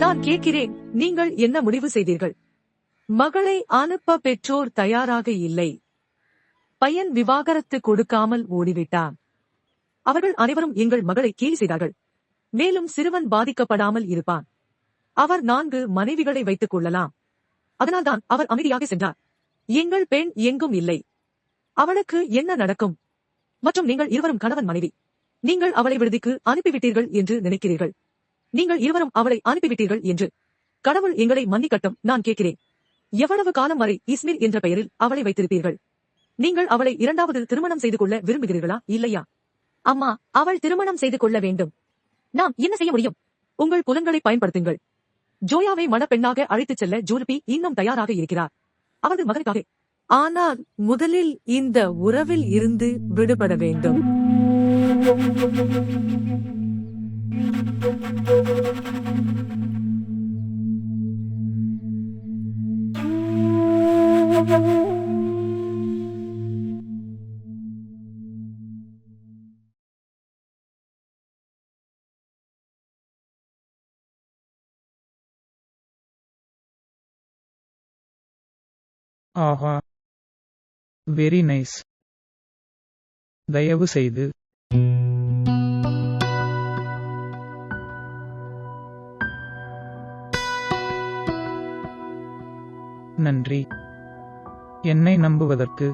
நான் கேட்கிறேன், நீங்கள் என்ன முடிவு செய்தீர்கள்? மகளை அனுப்ப பெற்றோர் தயாராக இல்லை. பையன் விவாகரத்து கொடுக்காமல் ஓடிவிட்டான். அவர்கள் அனைவரும் எங்கள் மகளை கேலி செய்தார்கள். மேலும் சிறுவன் பாதிக்கப்படாமல் இருப்பான். அவர் 4 மனைவிகளை வைத்துக் கொள்ளலாம். அதனால்தான் அவர் அமைதியாக சென்றார். எங்கள் பெண் எங்கும் இல்லை. அவளுக்கு என்ன நடக்கும்? மற்றும் நீங்கள் இருவரும் கணவன் மனைவி. நீங்கள் அவளை விடுதிக்கு அனுப்பிவிட்டீர்கள் என்று நினைக்கிறீர்கள். நீங்கள் இருவரும் அவளை அனுப்பிவிட்டீர்கள் என்று. கடவுள் எங்களை மன்னிக்கட்டும். நான் கேட்கிறேன், எவ்வளவு காலம் வரை இஸ்மிர் என்ற பெயரில் அவளை வைத்திருப்பீர்கள்? நீங்கள் அவளை 2வது திருமணம் செய்து கொள்ள விரும்புகிறீர்களா இல்லையா? அம்மா, அவள் திருமணம் செய்து கொள்ள வேண்டும். நாம் என்ன செய்ய முடியும்? உங்கள் புலன்களை பயன்படுத்துங்கள். ஜோயாவை மணப்பெண்ணாக அழைத்துச் செல்ல ஜூல்பி இன்னும் தயாராக இருக்கிறார், அவரது மகனுக்காக. ஆனால் முதலில் இந்த உறவில் இருந்து விடுபட வேண்டும். ஆஹா, வெரி நைஸ். தயவு செய்து நன்றி என்னை நம்புவதற்கு.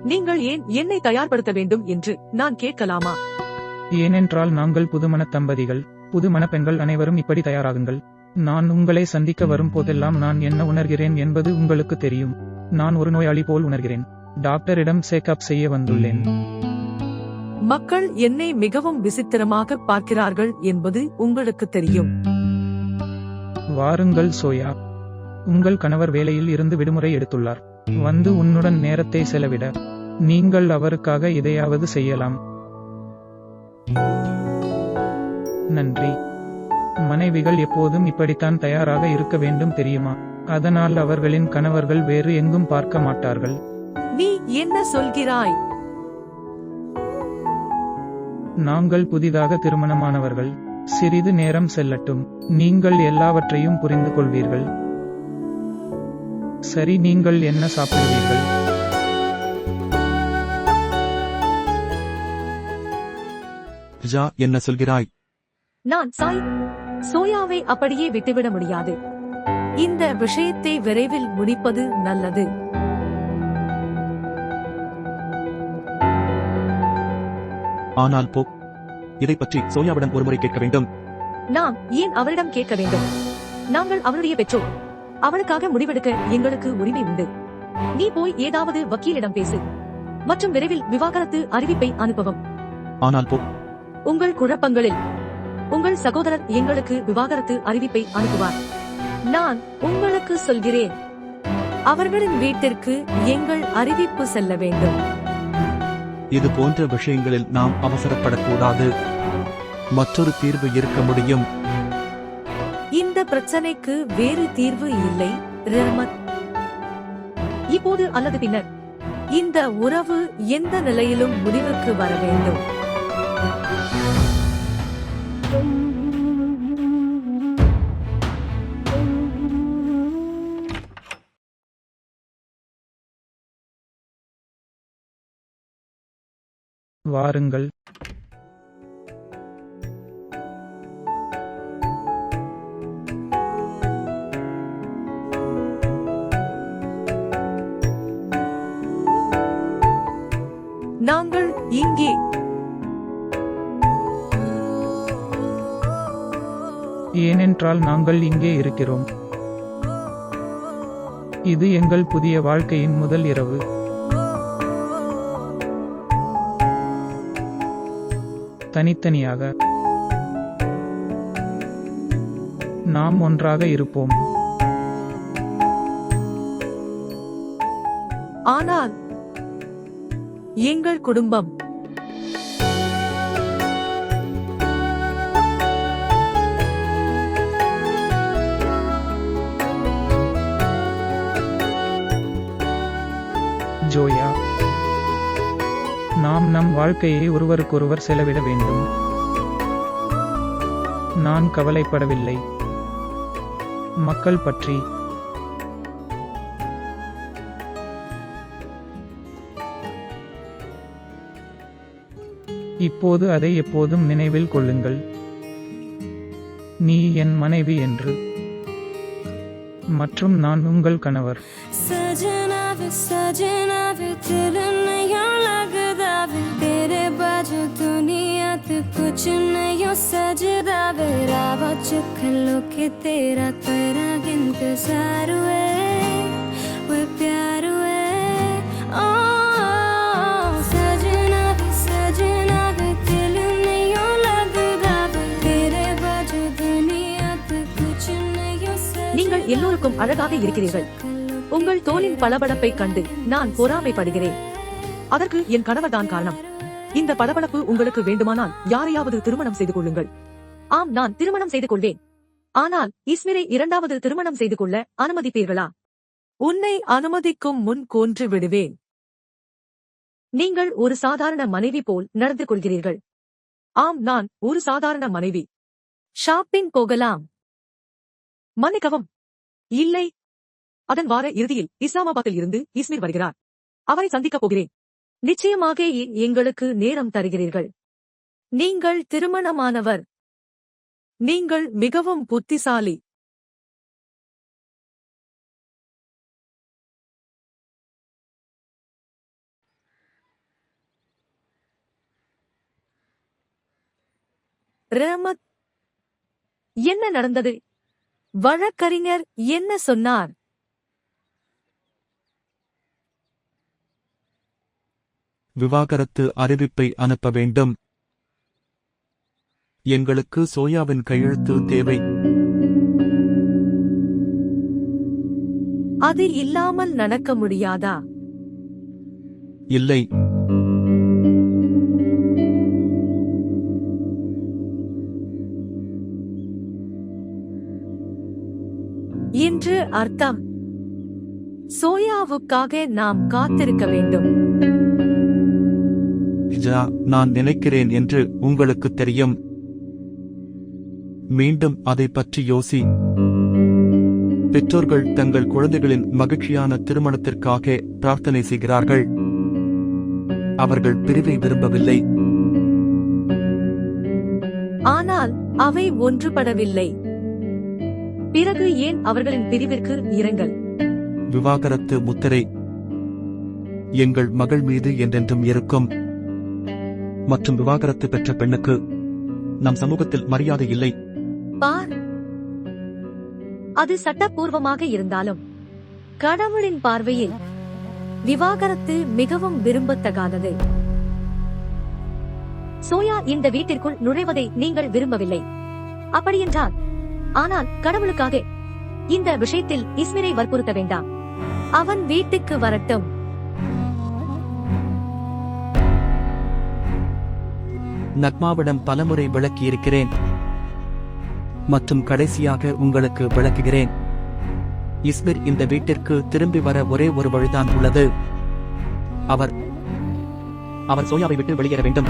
நீங்கள் ஏன் என்னை தயார்படுத்த வேண்டும் என்று நான் கேட்கலாமா? ஏனென்றால் நாங்கள் புதுமண தம்பதிகள். புதுமண பெண்கள் அனைவரும் இப்படி தயாராகுங்கள். நான் உங்களை சந்திக்க வரும் போதெல்லாம் நான் என்ன உணர்கிறேன் என்பது உங்களுக்கு தெரியும். நான் ஒரு நோயாளி போல் உணர்கிறேன். டாக்டரிடம் செக்அப் செய்ய வந்துள்ளேன். மக்கள் என்னை மிகவும் விசித்திரமாக பார்க்கிறார்கள் என்பது உங்களுக்கு தெரியும். வாருங்கள் சோயா, உங்கள் கணவர் வேலையில் இருந்து விடுமுறை எடுத்துள்ளார். வந்து உன்னுடன் நேரத்தை செலவிட. நீங்கள் அவருக்காக எதையாவது செய்யலாம். நன்றி. மனைவிகள் எப்போதும் இப்படித்தான் தயாராக இருக்க வேண்டும் தெரியுமா? அதனால் அவர்களின் கணவர்கள் வேறு எங்கும் பார்க்க மாட்டார்கள். நீ என்ன சொல்கிறாய்? நாங்கள் புதிதாக திருமணமானவர்கள். சிறிது நேரம் செல்லட்டும். நீங்கள் எல்லாவற்றையும் புரிந்து கொள்வீர்கள். சரி, நீங்கள் என்ன சாப்பிடுவீர்கள்? என்ன சொல்கிறாய்? நான் சோயாவை அப்படியே விட்டுவிட முடியாது. இந்த விஷயத்தை விரைவில் முடிப்பது நல்லது. ஆனால் போ, இதை பற்றி சோயாவிடம் ஒருமுறை கேட்க வேண்டும். நாம் ஏன் அவரிடம் கேட்க வேண்டும்? நாங்கள் அவளுடைய பெற்றோர். அவளுக்காக முடிவெடுக்க எங்களுக்கு உரிமை உண்டு. நீ போய் ஏதாவது வக்கீலிடம் பேசு மற்றும் விரைவில் விவாகரத்து அறிவிப்பை அனுப்பவும். ஆனால் போ, உங்கள் குழப்பங்களில் உங்கள் சகோதரர் எங்களுக்கு விவாகரத்து அறிவிப்பை அனுப்புவார். நான் உங்களுக்கு சொல்கிறேன், அவர்களின் வீட்டிற்கு எங்கள் அறிவிப்பு செல்ல வேண்டும். இது போன்ற விஷயங்களில் நாம் அவசரப்படக்கூடாது. மற்றொரு தீர்வு இருக்க முடியும். இந்த பிரச்சனைக்கு வேறு தீர்வு இல்லை ரஹ்மத். இப்போது அல்லது பின்னர் இந்த உறவு எந்த நிலையிலும் முடிவுக்கு வர வேண்டும். வாருங்கள். நாங்கள் இங்கே ஏனென்றால் நாங்கள் இங்கே இருக்கிறோம். இது எங்கள் புதிய வாழ்க்கையின் முதல் இரவு. தனித்தனியாக நாம் ஒன்றாக இருப்போம். ஆனால் எங்கள் குடும்பம் ஜோயா, நாம் நம் வாழ்க்கையை ஒருவருக்கொருவர் செலவிட வேண்டும். நான் கவலைப்படவில்லை மக்கள் பற்றி. இப்போது அதை எப்போதும் நினைவில் கொள்ளுங்கள். நீ என் மனைவி என்று. மற்றும் நான் உங்கள் கணவர். सजना वे दिल नहीं लगदा वे तेरे बाजू दुनिया ते कुछ नहीं सजदा वे रावा चुक लो के तेरा तेरा इंतजार हुए वे प्यार हुए ओ सजना वे दिल नहीं लगदा वे तेरे बाजू दुनिया ते कुछ नहीं सजदा. நீங்கள் எல்லோருக்கும் அழகாக இருக்கிறீர்கள். உங்கள் தோலின் பளபளப்பை கண்டு நான் பொறாமைப்படுகிறேன். அதற்கு என் கணவர்தான் காரணம். இந்த பளபளப்பு உங்களுக்கு வேண்டுமானால் யாரையாவது திருமணம் செய்து கொள்ளுங்கள். ஆம், நான் திருமணம் செய்து கொள்வேன். ஆனால் இஸ்மிரை இரண்டாவது திருமணம் செய்து கொள்ள அனுமதிப்பீர்களா? உன்னை அனுமதிக்கும் முன் கொன்று விடுவேன். நீங்கள் ஒரு சாதாரண மனைவி போல் நடந்து கொள்கிறீர்கள். ஆம், நான் ஒரு சாதாரண மனைவி. ஷாப்பிங் போகலாம். மன்னிக்கவும், இல்லை. அதன் வார இறுதியில் இஸ்லாமாபாத்தில் இருந்து இஸ்மிர் வருகிறார். அவரை சந்திக்கப் போகிறேன். நிச்சயமாக எங்களுக்கு நேரம் தருகிறீர்கள். நீங்கள் திருமணமானவர். நீங்கள் மிகவும் புத்திசாலி. ரஹமத், என்ன நடந்தது? வழக்கறிஞர் என்ன சொன்னார்? விவாகரத்து அறிவிப்பை அனுப்ப வேண்டும். எங்களுக்கு சோயாவின் கையெழுத்து தேவை. அது இல்லாமல் நடக்க முடியாதா? இல்லை. என்று அர்த்தம். சோயாவுக்காக நாம் காத்திருக்க வேண்டும். நான் நினைக்கிறேன் என்று உங்களுக்கு தெரியும். மீண்டும் அதை பற்றி யோசி. பெற்றோர்கள் தங்கள் குழந்தைகளின் மகிழ்ச்சியான திருமணத்திற்காக பிரார்த்தனை செய்கிறார்கள். அவர்கள் பிரிவை விரும்பவில்லை. ஆனால் அவை ஒன்றுபடவில்லை. பிறகு ஏன் அவர்களின் பிரிவிற்கு இரங்கல்? விவாகரத்து முத்திரை எங்கள் மகள் மீது என்றென்றும் இருக்கும். மற்றும் விவாகரத்து பெற்ற பெண்ணுக்கு நம் சமூகத்தில் மரியாதை இல்லை. பார், அது சட்டப்பூர்வமாக இருந்தாலும் கடவுளின் பார்வையில் விவாகரத்து மிகவும் விரும்பத்தகாதது. சோயா இந்த வீட்டிற்குள் நுழைவதை நீங்கள் விரும்பவில்லை. அப்படியென்றால், ஆனால் கடவுளுக்காக இந்த விஷயத்தில் இஸ்மிரை வற்புறுத்த வேண்டாம். அவன் வீட்டுக்கு வரட்டும். நக்மாவிடம் பலமுறை விளக்கியிருக்கிறேன் மற்றும் கடைசியாக உங்களுக்கு விளக்குகிறேன். இஸ்மிர் இந்த வீட்டிற்கு திரும்பி வர ஒரே ஒரு வழிதான் உள்ளது. அவர் சோயாவை விட்டு வெளியேற வேண்டும்.